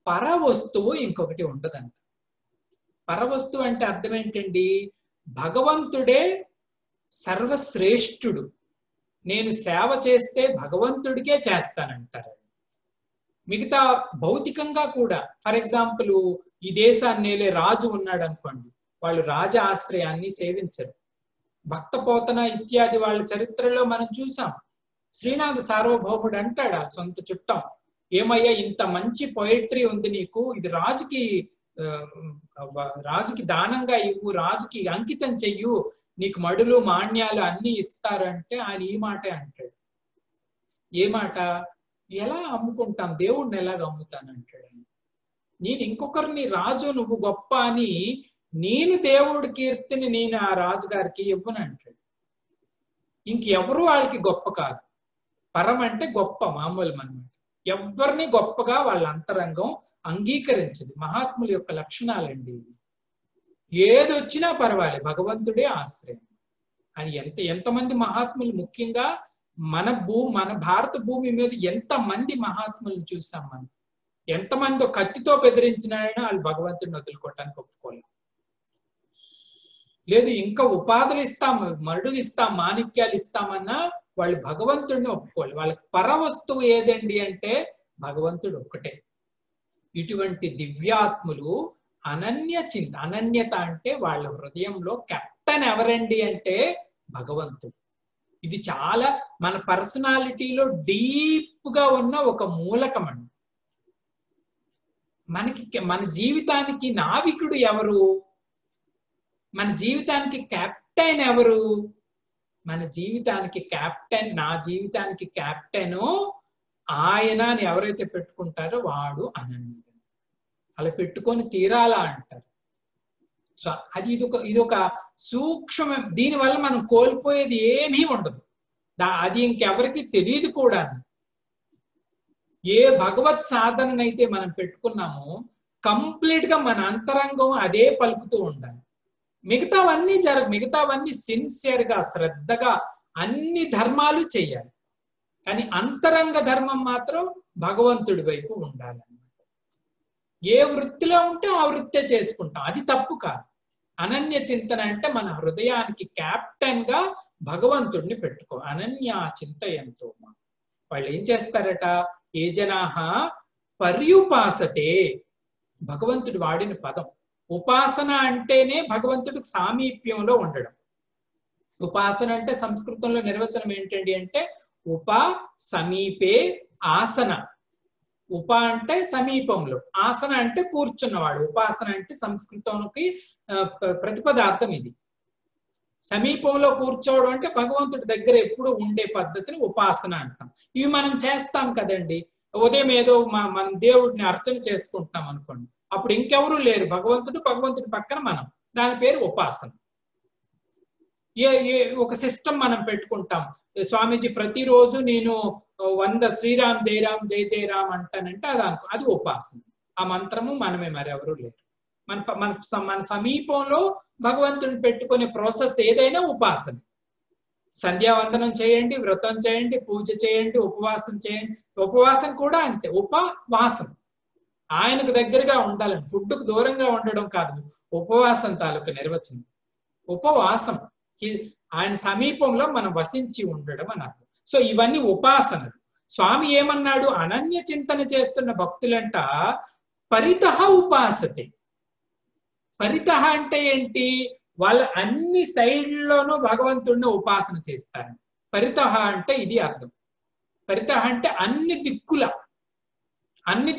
పర వస్తువు ఇంకొకటి ఉండదంట. పరవస్తువు అంటే అర్థం ఏంటండి? భగవంతుడే సర్వశ్రేష్ఠుడు, నేను సేవ చేస్తే భగవంతుడికే చేస్తానంటారు. మిగతా భౌతికంగా కూడా, ఫర్ ఎగ్జాంపుల్ ఈ దేశాన్ని నేలే రాజు ఉన్నాడు అనుకోండి, వాళ్ళు రాజ ఆశ్రయాన్ని సేవించరు. భక్త పోతన ఇత్యాది వాళ్ళ చరిత్రలో మనం చూసాం. శ్రీనాథ సార్వభౌముడు అంటాడు ఆ సొంత చుట్టం, ఏమయ్యా ఇంత మంచి పొయిట్రీ ఉంది నీకు, ఇది రాజుకి దానంగా ఇవ్వు, రాజుకి అంకితం చెయ్యు, నీకు మడులు మాణ్యాలు అన్ని ఇస్తారు అంటే ఆయన ఈ మాటే అంటాడు. ఏ మాట? ఎలా అమ్ముకుంటాం, దేవుడిని ఎలాగ అమ్ముతానంటాడు. నేను ఇంకొకరిని రాజు నువ్వు గొప్ప అని నేను దేవుడి కీర్తిని నేను ఆ రాజుగారికి ఇవ్వనంటాడు. ఇంకెవరు వాళ్ళకి గొప్ప కాదు. పరం అంటే గొప్ప, మామూలు అన్నమాట. ఎవరిని గొప్పగా వాళ్ళ అంతరంగం అంగీకరించదు. మహాత్ముల యొక్క లక్షణాలండి. ఏదొచ్చినా పర్వాలేదు, భగవంతుడే ఆశ్రయం అని. ఎంతమంది మహాత్ములు, ముఖ్యంగా మన భారత భూమి మీద ఎంతమంది మహాత్ములను చూసాం మనం. ఎంతమంది కత్తితో బెదిరించినారైనా వాళ్ళు భగవంతుడిని వదులుకోవటానికి ఒప్పుకోలేదు. లేదు ఇంకా ఉపాధులు ఇస్తాం, మరుడులు ఇస్తాం, మాణిక్యాలు ఇస్తామన్నా వాళ్ళు భగవంతుడిని ఒప్పుకోవాలి. వాళ్ళకి పరవస్తువు ఏదండి అంటే భగవంతుడు ఒక్కటే. ఇటువంటి దివ్యాత్ములు అనన్యత అంటే వాళ్ళ హృదయంలో కెప్టెన్ ఎవరండి అంటే భగవంతుడు. ఇది చాలా మన పర్సనాలిటీలో డీప్ గా ఉన్న ఒక మూలకం అండి. మన జీవితానికి నావికుడు ఎవరు? మన జీవితానికి కెప్టెన్ ఎవరు? మన జీవితానికి కెప్టెన్, నా జీవితానికి కెప్టెను ఆయన అని ఎవరైతే పెట్టుకుంటారో వాడు అనన్యుడు. అలా పెట్టుకొని తీరాలా అంటారు. సో అది ఇదొక సూక్ష్మ. దీనివల్ల మనం కోల్పోయేది ఏమీ ఉండదు. అది ఇంకెవరికి తెలియదు కూడా. ఏ భగవత్ సాధననైతే మనం పెట్టుకున్నామో కంప్లీట్ గా మన అంతరంగం అదే పలుకుతూ ఉండాలి. మిగతావన్నీ సిన్సియర్ గా, శ్రద్ధగా అన్ని ధర్మాలు చెయ్యాలి. కానీ అంతరంగ ధర్మం మాత్రం భగవంతుడి వైపు ఉండాలన్నమాట. ఏ వృత్తిలో ఉంటే ఆ వృత్తే చేసుకుంటాం, అది తప్పు కాదు. అనన్య చింతన అంటే మన హృదయానికి కెప్టెన్ గా భగవంతుడిని పెట్టుకో. అనన్య చింతయంతో వాళ్ళు ఏం చేస్తారట? ఏ జనాహ పర్యుపాసతే, భగవంతుడు వాడిన పదం. ఉపాసన అంటేనే భగవంతుడికి సామీప్యంలో ఉండడం. ఉపాసన అంటే సంస్కృతంలో నిర్వచనం ఏంటండి అంటే ఉప సమీపే ఆసన. ఉప అంటే సమీపంలో, ఆసన అంటే కూర్చున్నవాడు. ఉపాసన అంటే సంస్కృతంలోకి ప్రతిపదార్థం ఇది. సమీపంలో కూర్చోవడం అంటే భగవంతుడి దగ్గర ఎప్పుడు ఉండే పద్ధతిని ఉపాసన అంటాం. ఇవి మనం చేస్తాం కదండి. ఉదయం ఏదో మనం దేవుడిని అర్చన చేసుకుంటున్నాం అనుకోండి, అప్పుడు ఇంకెవరూ లేరు, భగవంతుడి పక్కన మనం, దాని పేరు ఉపాసన. ఒక సిస్టమ్ మనం పెట్టుకుంటాం. స్వామీజీ ప్రతిరోజు నేను 100 శ్రీరామ్ జయరామ్ జై జయరామ్ అంటానంటే అది ఉపాసన. ఆ మంత్రము మనమే, మరి ఎవరు లేరు. మన సమీపంలో భగవంతుని పెట్టుకునే ప్రాసెస్ ఏదైనా ఉపాసన. సంధ్యావందనం చేయండి, వ్రతం చేయండి, పూజ చేయండి, ఉపవాసం చేయండి. ఉపవాసం కూడా అంతే, ఉపవాసం ఆయనకు దగ్గరగా ఉండాలని, ఫుడ్కు దూరంగా ఉండడం కాదు ఉపవాసం తాలూకు నిర్వచనం. ఉపవాసం ఆయన సమీపంలో మనం వసించి ఉండడం అని అర్థం. సో ఇవన్నీ ఉపాసనలు. స్వామి ఏమన్నాడు, అనన్య చింతన చేస్తున్న భక్తులంట పరితః ఉపాసతే. పరితః అంటే ఏంటి, వాళ్ళ అన్ని సైడ్లోనూ భగవంతుడిని ఉపాసన చేస్తారు. పరితః అంటే ఇది అర్థం. పరితః అంటే అన్ని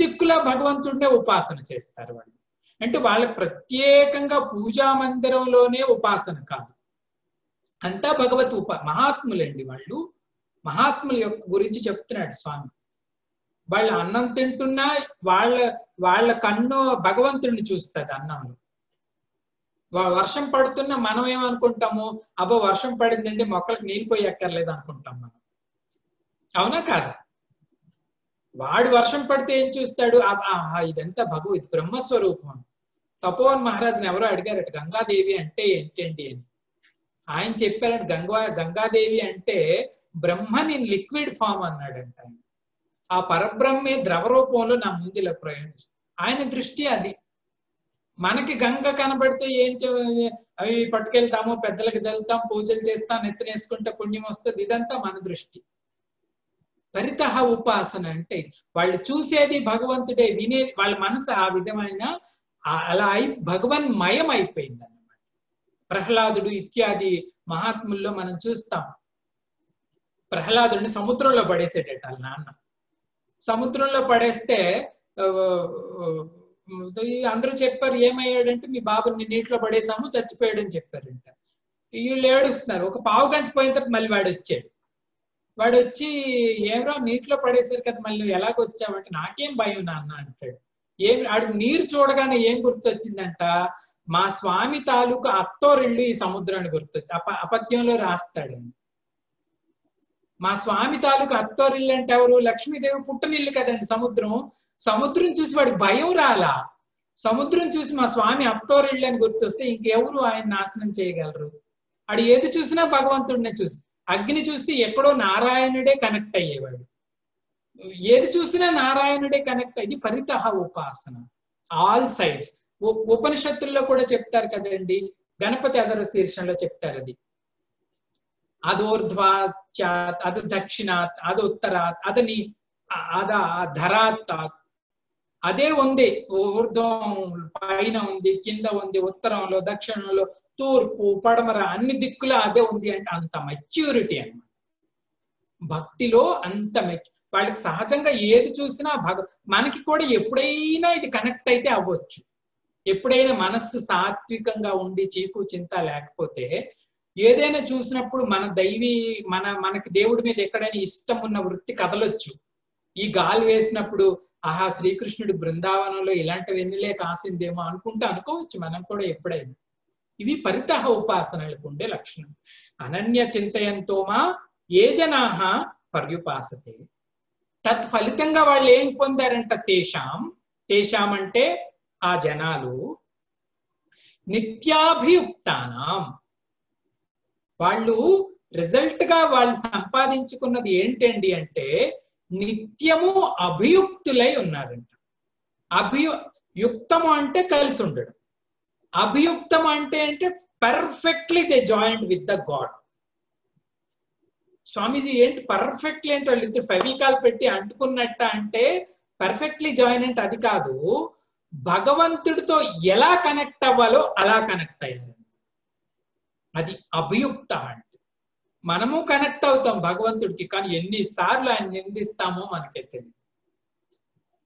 దిక్కుల భగవంతుడినే ఉపాసన చేస్తారు వాళ్ళు. అంటే వాళ్ళ ప్రత్యేకంగా పూజా మందిరంలోనే ఉపాసన కాదు, అంతా భగవత్ మహాత్ములండి వాళ్ళు. మహాత్ముల యొక్క గురించి చెప్తున్నాడు స్వామి. వాళ్ళు అన్నం తింటున్నా వాళ్ళ కన్ను భగవంతుడిని చూస్తుంది అన్నంలో. వర్షం పడుతున్నా మనం ఏమనుకుంటాము, అబ్బో వర్షం పడిందంటే మొక్కలకు నీళ్ళు పోయి ఎక్కర్లేదు అనుకుంటాం మనం. అవునా కాదా? వాడు వర్షం పడితే ఏం చూస్తాడు, ఇదంతా ఇది బ్రహ్మస్వరూపం. తపోవన్ మహారాజుని ఎవరో అడిగారట, గంగాదేవి అంటే ఏంటండి అని. ఆయన చెప్పారంటే గంగాదేవి అంటే బ్రహ్మని లిక్విడ్ ఫామ్ అన్నాడంట. ఆ పరబ్రహ్మే ద్రవ రూపంలో నా ముందు ఇలా ప్రయాణిస్తుంది. ఆయన దృష్టి అది. మనకి గంగ కనబడితే అవి పట్టుకెళ్తాము, పెద్దలకు చల్లుతాం, పూజలు చేస్తాం, నెత్తినేసుకుంటే పుణ్యం వస్తుంది, ఇదంతా మన దృష్టి. పరితః ఉపాసన అంటే వాళ్ళు చూసేది భగవంతుడే, వినేది వాళ్ళ మనసు ఆ విధమైన అలా భగవన్మయం అయిపోయింది అన్నమాట. ప్రహ్లాదుడు ఇత్యాది మహాత్ముల్లో మనం చూస్తాం. ప్రహ్లాదుడిని సముద్రంలో పడేసేటట్టు వాళ్ళ నాన్న. సముద్రంలో పడేస్తే అందరూ చెప్పారు, ఏమయ్యాడంటే మీ బాబుని నీటిలో పడేసాము, చచ్చిపోయాడని చెప్పారంట. వీళ్ళు ఏడుస్తున్నారు. ఒక పావు గంట పోయిన తర్వాత మళ్ళీ వాడు వచ్చి ఏమరా నీటిలో పడేసారు కదా, మళ్ళీ ఎలాగొచ్చావంటే నాకేం భయం నాన్న అంటాడు. ఆడు నీరు చూడగానే ఏం గుర్తొచ్చిందంట, మా స్వామి తాలూకు అత్తోరిల్లు ఈ సముద్రాన్ని గుర్తొచ్చి అపద్యంలో రాస్తాడండి. మా స్వామి తాలూకు అత్తోరిల్లు అంటే ఎవరు, లక్ష్మీదేవి పుట్టనిల్లు కదండి సముద్రం చూసి వాడికి భయం రాలా. సముద్రం చూసి మా స్వామి అత్తోరిల్లు అని గుర్తొస్తే ఇంకెవరు ఆయన నాశనం చేయగలరు. ఆడు ఏది చూసినా భగవంతుడినే చూసి, అగ్ని చూస్తే ఎక్కడో నారాయణుడే కనెక్ట్ అయ్యేవాడు. ఏది చూసినా నారాయణుడే కనెక్ట్ అయ్యి పరితః ఉపాసన ఆల్ సైడ్స్. ఉపనిషత్తుల్లో కూడా చెప్తారు కదండి, గణపతి అధర శీర్షంలో చెప్తారు అది. అదోర్ధ్వాచాత్, అది దక్షిణాత్, అది ఉత్తరాత్, అదని ధరాత్, అదే ఉంది. ఊర్ధ్వం పైన ఉంది, కింద ఉంది, ఉత్తరంలో, దక్షిణంలో, తూర్పు, పడమర, అన్ని దిక్కులో అదే ఉంది. అంటే అంత మెచ్యూరిటీ అన్నమాట భక్తిలో. అంత వాళ్ళకి సహజంగా ఏది చూసినా మనకి కూడా ఎప్పుడైనా ఇది కనెక్ట్ అయితే అవ్వచ్చు. ఎప్పుడైనా మనస్సు సాత్వికంగా ఉండి చీకు చింత లేకపోతే ఏదైనా చూసినప్పుడు మనకి దేవుడి మీద ఎక్కడైనా ఇష్టం ఉన్న వృత్తి కదలొచ్చు. ఈ గాలి వేసినప్పుడు ఆహా శ్రీకృష్ణుడి బృందావనంలో ఇలాంటి వెన్నెలే కాసిందేమో అనుకోవచ్చు మనం కూడా ఎప్పుడైనా. ఇవి పరితః ఉపాసనలకు ఉండే లక్షణం. అనన్య చింతయంతో మా ఏ జనాహ పర్యుపాసతే తత్ఫలితంగా వాళ్ళు ఏం పొందారంట, తేషాం అంటే ఆ జనాలు, నిత్యాభియుక్తానాం, వాళ్ళు రిజల్ట్ గా వాళ్ళు సంపాదించుకున్నది ఏంటండి అంటే నిత్యము అభియుక్తులై ఉన్నారంట. యుక్తము అంటే కలిసి ఉండడం, అభియుక్తం అంటే perfectly they joint with the god. Swamiji ఏంటి పర్ఫెక్ట్లీ అంటే వాళ్ళు ఇద్దరు ఫెవికాల్ పెట్టి అంటుకున్నట్ట అంటే పర్ఫెక్ట్లీ జాయిన్ అంటే అది కాదు, భగవంతుడితో ఎలా కనెక్ట్ అవ్వాలో అలా కనెక్ట్ అయ్యారు. అది అభియుక్త అంటే. మనము కనెక్ట్ అవుతాం భగవంతుడికి, కానీ ఎన్నిసార్లు ఆయన నిందిస్తామో మనకే తెలియదు.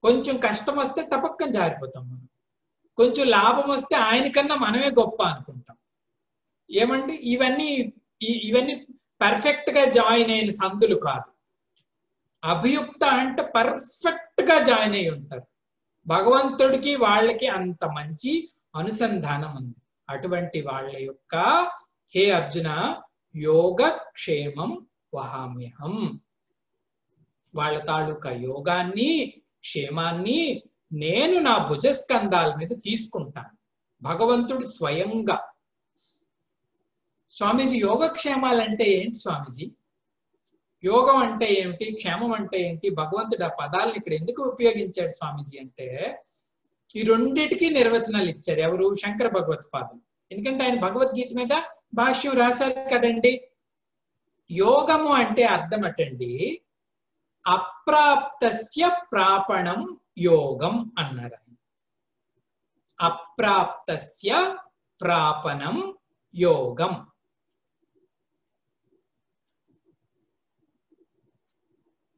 కొంచెం కష్టం వస్తే టపక్కన జారిపోతాం మనం, కొంచెం లాభం వస్తే ఆయనకన్నా మనమే గొప్ప అనుకుంటాం. ఏమండి ఇవన్నీ పర్ఫెక్ట్ గా జాయిన్ అయిన సందులు కాదు. అభియుక్త అంటే పర్ఫెక్ట్ గా జాయిన్ అయి ఉంటారు. భగవంతుడికి వాళ్ళకి అంత మంచి అనుసంధానం ఉంది. అటువంటి వాళ్ళ యొక్క హే అర్జున యోగక్షేమం వహామ్యహం, వాళ్ళ తాలూకా యోగాన్ని క్షేమాన్ని నేను నా భుజస్కంధాల మీద తీసుకుంటాను. భగవంతుడు స్వయంగా. స్వామీజీ యోగక్షేమాలంటే ఏంటి స్వామీజీ? యోగం అంటే ఏమిటి, క్షేమం అంటే ఏంటి, భగవంతుడు ఆ పదాలను ఇక్కడ ఎందుకు ఉపయోగించాడు స్వామీజీ అంటే ఈ రెండిటికి నిర్వచనాలు ఇచ్చారు ఎవరు? శంకర భగవత్పాదులు. ఎందుకంటే ఆయన భగవద్గీత మీద భాష్యం రాశారు కదండి. యోగము అంటే అర్థం అటండి అప్రాప్తస్య ప్రాపణం యోగం అన్నారు ఆయన. అప్రాప్తస్య ప్రాపణం యోగం.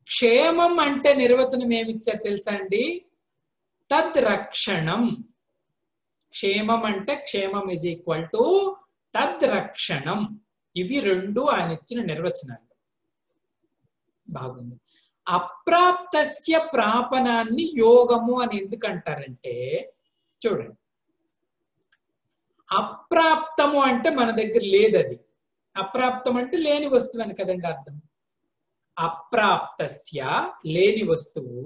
క్షేమం అంటే నిర్వచనం ఏమిచ్చారు తెలుసా అండి? తద్రక్షణం. క్షేమం అంటే క్షేమం ఇజ్ ఈక్వల్ టు తద్రక్షణం. ఇవి రెండు ఆయన ఇచ్చిన నిర్వచనాలు. బాగుంది. అప్రాప్తస్య ప్రాపణాన్ని యోగము అని ఎందుకంటారంటే చూడండి, అప్రాప్తము అంటే మన దగ్గర లేదు. అది అప్రాప్తం అంటే లేని వస్తువు అని కదండి అర్థం. అప్రాప్తస్య లేని వస్తువు,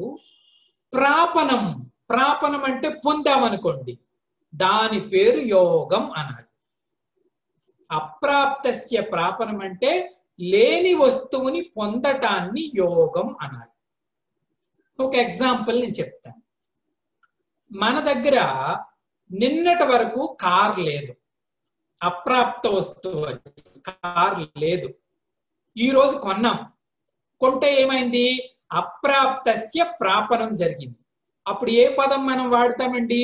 ప్రాపణం. ప్రాపణం అంటే పొందామనుకోండి, దాని పేరు యోగం అనాలి. అప్రాప్తస్య ప్రాపణం అంటే లేని వస్తువుని పొందటాన్ని యోగం అనాలి. ఒక ఎగ్జాంపుల్ నేను చెప్తాను. మన దగ్గర నిన్నటి వరకు కార్ లేదు, అప్రాప్త వస్తువు, కార్ లేదు. ఈరోజు కొన్నాం. కొంటే ఏమైంది? అప్రాప్తస్య ప్రాపణం జరిగింది. అప్పుడు ఏ పదం మనం వాడతామండి?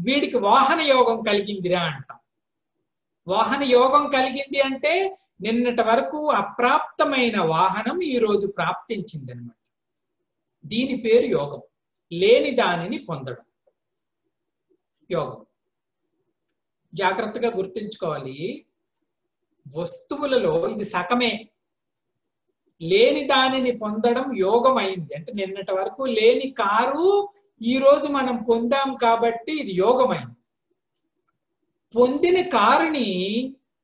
వీడికి వాహన యోగం కలిగిందిరా అంటాం. వాహన యోగం కలిగింది అంటే నిన్నటి వరకు అప్రాప్తమైన వాహనం ఈ రోజు ప్రాప్తించింది అనమాట. దీని పేరు యోగం. లేని దానిని పొందడం యోగం. జాగ్రత్తగా గుర్తుంచుకోవాలి, వస్తువులలో ఇది సగమే. లేని దానిని పొందడం యోగం అయింది అంటే నిన్నటి వరకు లేని కారు ఈ రోజు మనం పొందాం కాబట్టి ఇది యోగమైంది. పొందిన కారుని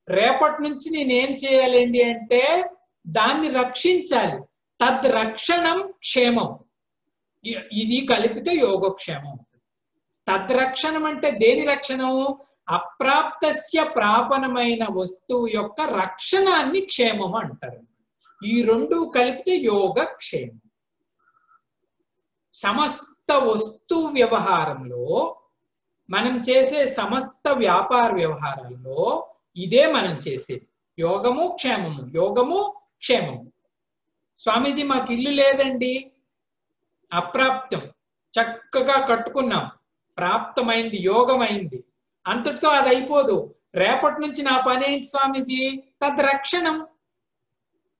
రేపటి నుంచి నేనేం చేయాలండి అంటే దాన్ని రక్షించాలి. తద్రక్షణం క్షేమం. ఇది కలిపితే యోగక్షేమం. తద్రక్షణం అంటే దేని రక్షణం? అప్రాప్తస్య ప్రాపణమైన వస్తువు యొక్క రక్షణాన్ని క్షేమం అంటారు. ఈ రెండు కలిపితే యోగక్షేమం. సమస్త వస్తు వ్యవహారంలో, మనం చేసే సమస్త వ్యాపార వ్యవహారాల్లో ఇదే మనం చేసేది. యోగము క్షేమము, యోగము క్షేమము. స్వామీజీ మాకు ఇల్లు లేదండి, అప్రాప్తం. చక్కగా కట్టుకున్నాం, ప్రాప్తమైంది, యోగమైంది. అంతటితో అది అయిపోదు. రేపటి నుంచి నా పని ఏంటి స్వామీజీ? తద్రక్షణం.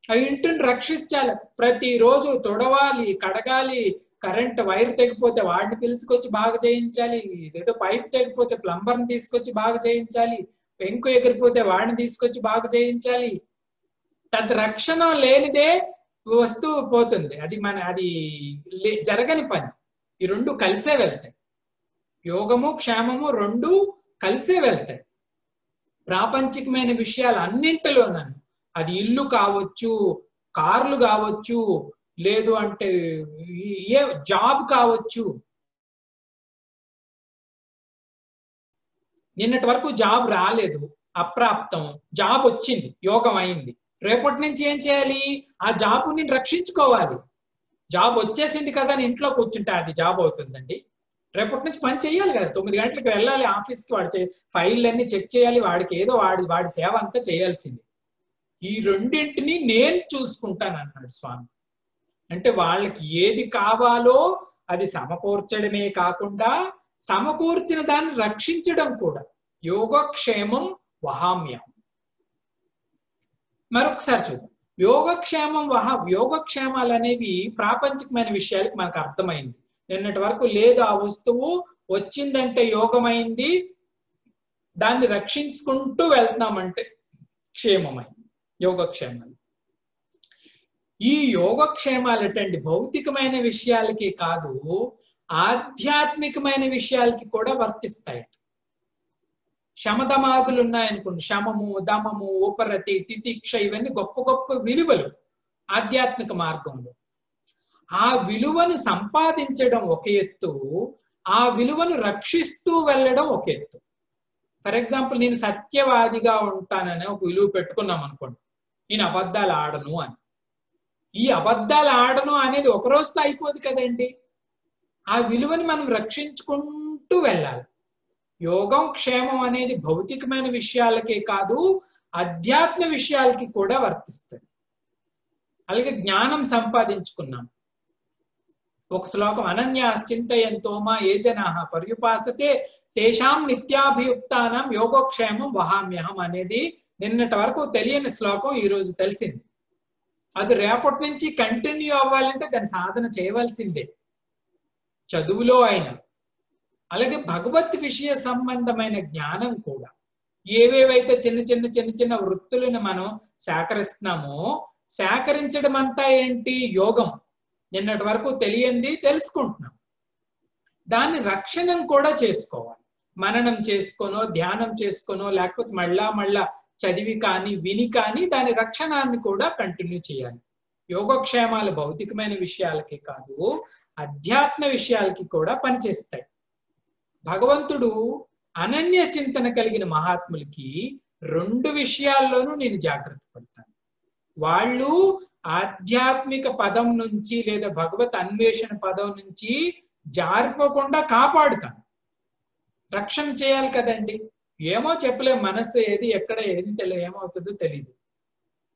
ఆ ఇంటిని రక్షించాలి. ప్రతిరోజు తొడవాలి, కడగాలి. కరెంట్ వైర్ తెగిపోతే వాడిని పిలుచుకొచ్చి బాగా చేయించాలి. ఏదో పైప్ తెగిపోతే ప్లంబర్ని తీసుకొచ్చి బాగా చేయించాలి. పెంకు ఎగిరిపోతే వాడిని తీసుకొచ్చి బాగా చేయించాలి. తద్రక్షణం లేనిదే వస్తువు పోతుంది. అది జరగని పని. ఈ రెండు కలిసే వెళ్తాయి. యోగము క్షేమము రెండు కలిసే వెళ్తాయి. ప్రాపంచికమైన విషయాలు అన్నింటిలోనూ, అది ఇల్లు కావచ్చు, కార్లు కావచ్చు, లేదు అంటే ఏ జాబ్ కావచ్చు. నిన్నటి వరకు జాబ్ రాలేదు, అప్రాప్తం. జాబ్ వచ్చింది, యోగం అయింది. రేపటి నుంచి ఏం చేయాలి? ఆ జాబ్ నేను రక్షించుకోవాలి. జాబ్ వచ్చేసింది కదా అని ఇంట్లో కూర్చుంటే అది జాబ్ అవుతుందండి? రేపటి నుంచి పని చేయాలి కదా. 9 గంటలకు వెళ్ళాలి ఆఫీస్కి. వాడు ఫైల్ అన్ని చెక్ చేయాలి. వాడికి ఏదో వాడి సేవ అంతా చేయాల్సింది. ఈ రెండింటిని నేను చూసుకుంటాను అన్నాడు స్వామి. అంటే వాళ్ళకి ఏది కావాలో అది సమకూర్చడమే కాకుండా సమకూర్చిన దాన్ని రక్షించడం కూడా. యోగక్షేమం వహామ్యం. మరొకసారి చూద్దాం. యోగక్షేమాలు అనేవి ప్రాపంచికమైన విషయాలకి మనకు అర్థమైంది. నిన్నటి వరకు లేదు ఆ వస్తువు, వచ్చిందంటే యోగమైంది, దాన్ని రక్షించుకుంటూ వెళ్తామంటే క్షేమమై యోగక్షేమాలు. ఈ యోగక్షేమాలు ఏంటండి భౌతికమైన విషయాలకి కాదు, ఆధ్యాత్మికమైన విషయాలకి కూడా వర్తిస్తాయి. శమదమాదులు ఉన్నాయనుకోండి, శమము, దమము, ఉపరతి, తితిక్ష, ఇవన్నీ గొప్ప గొప్ప విలువలు ఆధ్యాత్మిక మార్గంలో. ఆ విలువను సంపాదించడం ఒక ఎత్తు, ఆ విలువను రక్షిస్తూ వెళ్ళడం ఒక ఎత్తు. ఫర్ ఎగ్జాంపుల్, నేను సత్యవాదిగా ఉంటానని ఒక విలువ పెట్టుకున్నాం అనుకోండి, నేను అబద్ధాలు ఆడను అని. ఈ అబద్ధాలు ఆడను అనేది ఒక రోజుతో అయిపోదు కదండి. ఆ విలువని మనం రక్షించుకుంటూ వెళ్ళాలి. యోగం క్షేమం అనేది భౌతికమైన విషయాలకే కాదు, అధ్యాత్మ విషయాలకి కూడా వర్తిస్తుంది. అలాగే జ్ఞానం సంపాదించుకున్నాం. ఒక శ్లోకం, అనన్యాశ్చింతయంతో మా ఏ జనాః పర్యుపాసతే తేషాం నిత్యాభియుక్తానాం యోగక్షేమం వహామ్యహం అనేది నిన్నటి వరకు తెలియని శ్లోకం ఈ రోజు తెలిసింది. అది రేపటి నుంచి కంటిన్యూ అవ్వాలంటే దాని సాధన చేయవలసిందే, చదువులో అయినా. అలాగే భగవత్ విషయ సంబంధమైన జ్ఞానం కూడా, ఏవేవైతే చిన్న చిన్న చిన్న చిన్న వృత్తులను మనం సేకరిస్తున్నామో, సేకరించడం అంతా ఏంటి? యోగం. నిన్నటి వరకు తెలియంది తెలుసుకుంటున్నాం. దాన్ని రక్షణం కూడా చేసుకోవాలి. మననం చేసుకోనో, ధ్యానం చేసుకోనో, లేకపోతే మళ్ళా చదివి కానీ విని కానీ దాని రక్షణాన్ని కూడా కంటిన్యూ చేయాలి. యోగక్షేమాలు భౌతికమైన విషయాలకి కాదు, అధ్యాత్మ విషయాలకి కూడా పనిచేస్తాయి. భగవంతుడు అనన్య చింతన కలిగిన మహాత్ములకి 2 విషయాల్లోనూ నేను జాగ్రత్త పడతాను. వాళ్ళు ఆధ్యాత్మిక పదం నుంచి లేదా భగవత్ అన్వేషణ పదం నుంచి జారిపోకుండా కాపాడుతాను. రక్షణ చేయాలి కదండి. ఏమో చెప్పలేం, మనసు ఏది ఎక్కడ ఏది ఏమవుతుందో తెలీదు.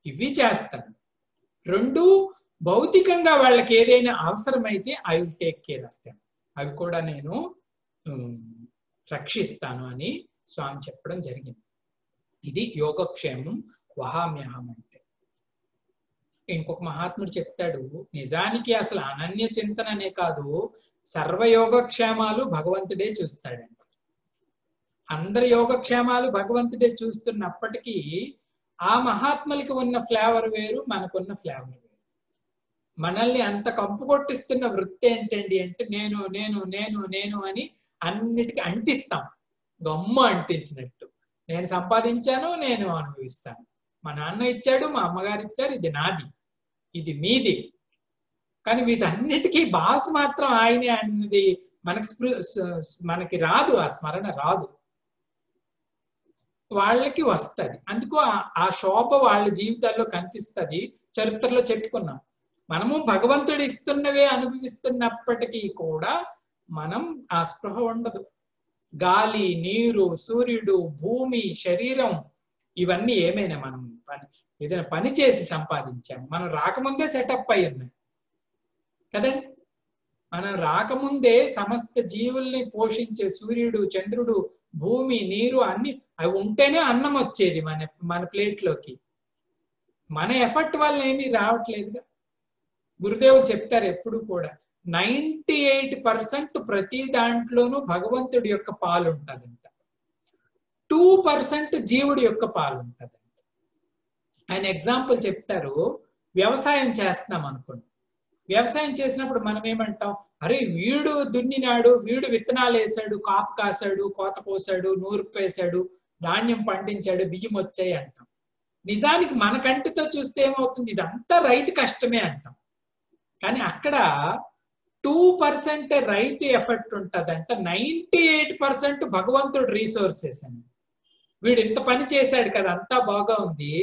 ఇవి చేస్తాను. 2 భౌతికంగా వాళ్ళకి ఏదైనా అవసరమైతే I will take care of them, అవి కూడా నేను రక్షిస్తాను అని స్వామి చెప్పడం జరిగింది. ఇది యోగక్షేమం వహామ్యహం అంటే. ఇంకొక మహాత్ముడు చెప్తాడు, నిజానికి అసలు అనన్య చింతననే కాదు, సర్వయోగక్షేమాలు భగవంతుడే చూస్తాడంట. అందరి యోగక్షేమాలు భగవంతుడే చూస్తున్నప్పటికీ ఆ మహాత్ములకి ఉన్న ఫ్లేవర్ వేరు, మనకున్న ఫ్లేవర్ వేరు. మనల్ని అంత కంపు కొట్టిస్తున్న వృత్తి ఏంటండి అంటే నేను నేను నేను నేను అని అన్నిటికీ అంటిస్తాం, గమ్మ అంటించినట్టు. నేను సంపాదించాను, నేను అనుభవిస్తాను. మా నాన్న ఇచ్చాడు, మా అమ్మగారు ఇచ్చారు, ఇది నాది, ఇది మీది. కానీ వీటన్నిటికీ బాస్ మాత్రం ఆయనే అన్నది మనకి రాదు, ఆ స్మరణ రాదు. వాళ్ళకి వస్తుంది. అందుకు ఆ శోభ వాళ్ళ జీవితాల్లో కనిపిస్తుంది. చరిత్రలో చెప్పుకున్నాం. మనము భగవంతుడు ఇస్తున్నవే అనుభవిస్తున్నప్పటికీ కూడా మనం ఆ స్పృహ ఉండదు. గాలి, నీరు, సూర్యుడు, భూమి, శరీరం, ఇవన్నీ ఏమైనా మనం ఏదైనా పని చేసి సంపాదించాము. మనం రాకముందే సెటప్ అయి ఉన్నాయి కదండి. మనం రాకముందే సమస్త జీవుల్ని పోషించే సూర్యుడు, చంద్రుడు, భూమి, నీరు అన్ని అవి ఉంటేనే అన్నం వచ్చేది మన ప్లేట్లోకి. మన ఎఫర్ట్ వల్ల ఏమీ రావట్లేదుగా. గురుదేవులు చెప్తారు ఎప్పుడు కూడా 98% ప్రతి దాంట్లోనూ భగవంతుడి యొక్క పాలు ఉంటుందంట, 2% జీవుడి యొక్క పాలు ఉంటుందంట. ఆయన ఎగ్జాంపుల్ చెప్తారు. వ్యవసాయం చేస్తున్నాం అనుకోండి. వ్యవసాయం చేసినప్పుడు మనం ఏమంటాం, అరే వీడు దున్నినాడు, వీడు విత్తనాలు వేసాడు, కాపు కాసాడు, కోత కోసాడు, నూర్పేశాడు, ధాన్యం పండించాడు, బియ్యం వచ్చాయి అంటాం. నిజానికి మన కంటితో చూస్తే ఏమవుతుంది, ఇదంతా రైతు కష్టమే అంటాం. కానీ అక్కడ 2% రైతు ఎఫర్ట్ ఉంటుందంట, 98% భగవంతుడు రీసోర్సెస్ అండి. వీడు ఇంత పని చేశాడు కదా, అంతా బాగా ఉంది,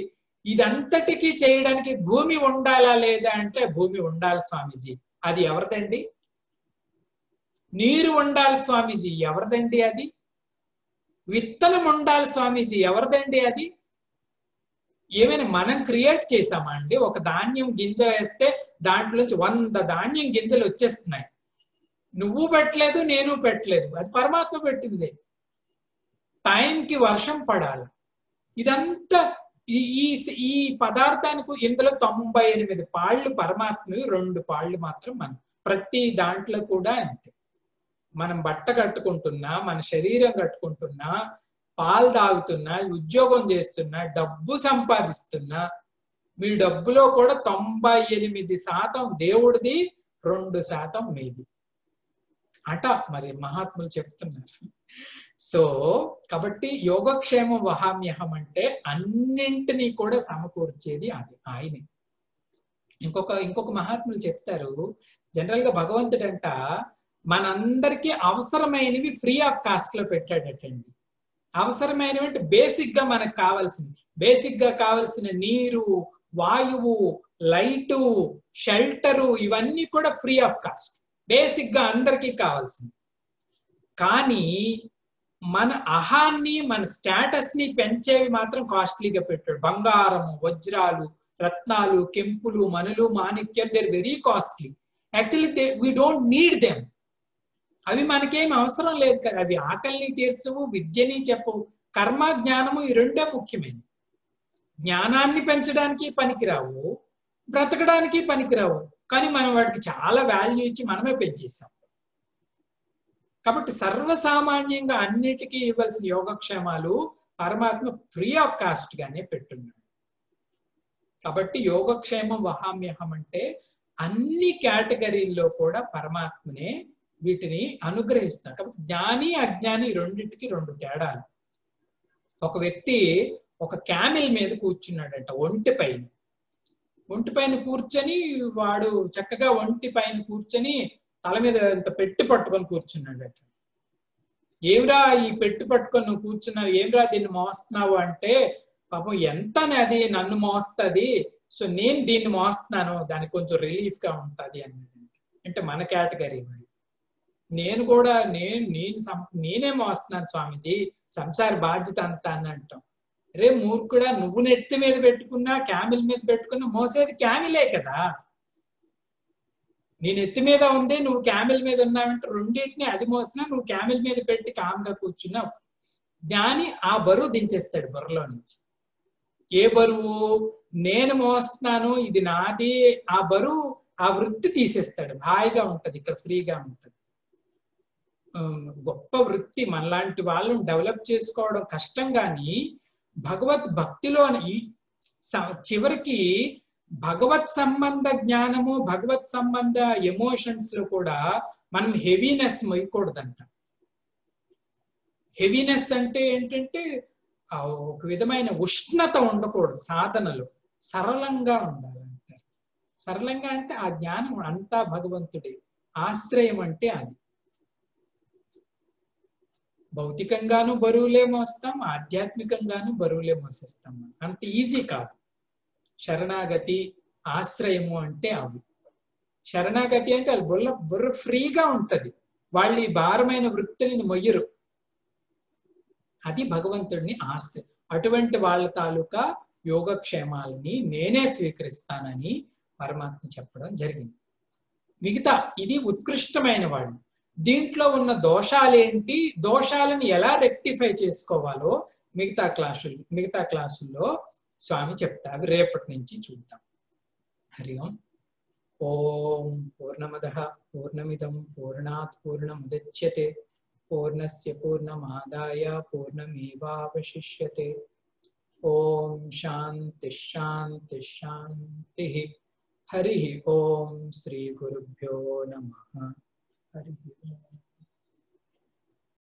ఇదంతటికీ చేయడానికి భూమి ఉండాలా లేదా అంటే భూమి ఉండాలి స్వామీజీ. అది ఎవరిదండి? నీరు ఉండాలి స్వామీజీ. ఎవరిదండి అది? విత్తనం ఉండాలి స్వామీజీ. ఎవరిదండి అది? ఏమైనా మనం క్రియేట్ చేసామా అండి? ఒక ధాన్యం గింజ వేస్తే దాంట్లోంచి 100 ధాన్యం గింజలు వచ్చేస్తున్నాయి. నువ్వు పెట్టలేదు, నేను పెట్టలేదు, అది పరమాత్మ పెట్టింది. టైంకి వర్షం పడాలి. ఇదంతా ఈ పదార్థానికి ఇందులో 98 పాళ్ళు పరమాత్మవి, 2 పాళ్ళు మాత్రం మనం. ప్రతి దాంట్లో కూడా అంతే. మనం బట్ట కట్టుకుంటున్నా, మన శరీరం కట్టుకుంటున్నా, పాలు తాగుతున్నా, ఉద్యోగం చేస్తున్నా, డబ్బు సంపాదిస్తున్నా, మీ డబ్బులో కూడా 98% దేవుడిది, 2% మీది అట మరి మహాత్ములు చెప్తున్నారు. సో కాబట్టి యోగక్షేమం వహామ్యహం అంటే అన్నింటినీ కూడా సమకూర్చేది అది ఆయనే. ఇంకొక మహాత్ములు చెప్తారు, జనరల్ గా భగవంతుడంట మనందరికీ అవసరమైనవి ఫ్రీ ఆఫ్ కాస్ట్ లో పెట్టాడటండి. అవసరమైనవి అంటే బేసిక్ గా మనకు కావాల్సింది, బేసిక్ గా కావాల్సిన నీరు, వాయువు, లైటు, షెల్టరు, ఇవన్నీ కూడా ఫ్రీ ఆఫ్ కాస్ట్, బేసిక్ గా అందరికీ కావాల్సింది. కానీ మన అహాన్ని, మన స్టేటస్ ని పెంచేవి మాత్రం కాస్ట్లీగా పెట్టాడు. బంగారం, వజ్రాలు, రత్నాలు, కెంపులు, మనులు, మాణిక్యం, they are very costly. Actually we don't need them. అవి మనకేం అవసరం లేదు కదా, అవి ఆకలిని తీర్చవు, విద్యని చెప్పవు. కర్మ, జ్ఞానము ఈ రెండే ముఖ్యమైనవి. జ్ఞానాన్ని పెంచడానికి పనికిరావు, బ్రతకడానికి పనికిరావు, కానీ మనం వాటికి చాలా వాల్యూ ఇచ్చి మనమే పెంచేసాం. కాబట్టి సర్వసామాన్యంగా అన్నిటికీ ఇవ్వాల్సిన యోగక్షేమాలు పరమాత్మ ఫ్రీ ఆఫ్ కాస్ట్ గానే పెట్టున్నాడు. కాబట్టి యోగక్షేమం వహామ్యహం అంటే అన్ని కేటగిరీల్లో కూడా పరమాత్మనే వీటిని అనుగ్రహిస్తాడు. కాబట్టి జ్ఞాని, అజ్ఞాని రెండింటికి 2 తేడాలు. ఒక వ్యక్తి ఒక క్యామిల్ మీద కూర్చున్నాడంట, ఒంటి పైన కూర్చొని, వాడు చక్కగా ఒంటి పైన కూర్చొని తల మీద ఇంత పెట్టి పట్టుకొని కూర్చున్నాడట. ఏమిరా ఈ పెట్టి పట్టుకొని నువ్వు కూర్చున్నావు, ఏమిరా దీన్ని మోస్తున్నావు అంటే, పాపం ఎంత అది నన్ను మోస్తుంది, సో నేను దీన్ని మోస్తున్నాను, దానికి కొంచెం రిలీఫ్ గా ఉంటుంది అన్నది. అంటే మన కేటగిరీ మరి. నేను కూడా నేనే మోస్తున్నాను స్వామీజీ, సంసార బాధ్యత అంతా అని అంటాం. రే మూర్ఖుడా, నువ్వు నెత్తి మీద పెట్టుకున్నా, క్యామిల్ మీద పెట్టుకున్నా, మోసేది క్యామిలే కదా. నీ నెత్తి మీద ఉంది, నువ్వు క్యామిల్ మీద ఉన్నావంటే రెండింటిని అది మోసినా నువ్వు క్యామిల్ మీద పెట్టి కామ్గా కూర్చున్నావు. జ్ఞాని ఆ బరువు దించేస్తాడు బుర్రలో నుంచి. ఏ బరువు? నేను మోస్తున్నాను, ఇది నాది, ఆ బరువు, ఆ వృత్తి తీసేస్తాడు. హాయిగా ఉంటది, ఇక్కడ ఫ్రీగా ఉంటది. గొప్ప వృత్తి మనలాంటి వాళ్ళని డెవలప్ చేసుకోవడం కష్టం. కానీ భగవత్ భక్తిలోని చివరికి భగవత్ సంబంధ జ్ఞానము, భగవత్ సంబంధ ఎమోషన్స్ లో కూడా మనం హెవీనెస్ మొయ్యకూడదంట. హెవీనెస్ అంటే ఏంటంటే ఒక విధమైన ఉష్ణత ఉండకూడదు సాధనలో, సరళంగా ఉండాలంటారు. సరళంగా అంటే ఆ జ్ఞానం అంతా భగవంతుడే, ఆశ్రయం అంటే అది. భౌతికంగాను బరువులే మోస్తాం, ఆధ్యాత్మికంగాను బరువులే మోసేస్తాం. అంత ఈజీ కాదు. శరణాగతి, ఆశ్రయము అంటే అవి. శరణాగతి అంటే వాళ్ళు బుర్ర ఫ్రీగా ఉంటది, వాళ్ళు ఈ భారమైన వృత్తుల్ని మొయ్యరు. అది భగవంతుడిని ఆశ్రయం. అటువంటి వాళ్ళ తాలూకా యోగక్షేమాలని నేనే స్వీకరిస్తానని పరమాత్మ చెప్పడం జరిగింది. మిగతా ఇది ఉత్కృష్టమైన వాళ్ళు. దీంట్లో ఉన్న దోషాలేంటి, దోషాలను ఎలా రెక్టిఫై చేసుకోవాలో మిగతా క్లాసుల్లో స్వామి చెప్తారు. రేపటి నుంచి చూద్దాం. హరి ఓం. ఓం పూర్ణమదః పూర్ణమిదం పూర్ణాత్ పూర్ణముదచ్యతే పూర్ణస్య పూర్ణమాదాయ పూర్ణమేవావశిష్యతే. ఓం శాంతి శాంతి శాంతి. హరి ఓం. శ్రీ గురుభ్యో నమః. హరి ఓం.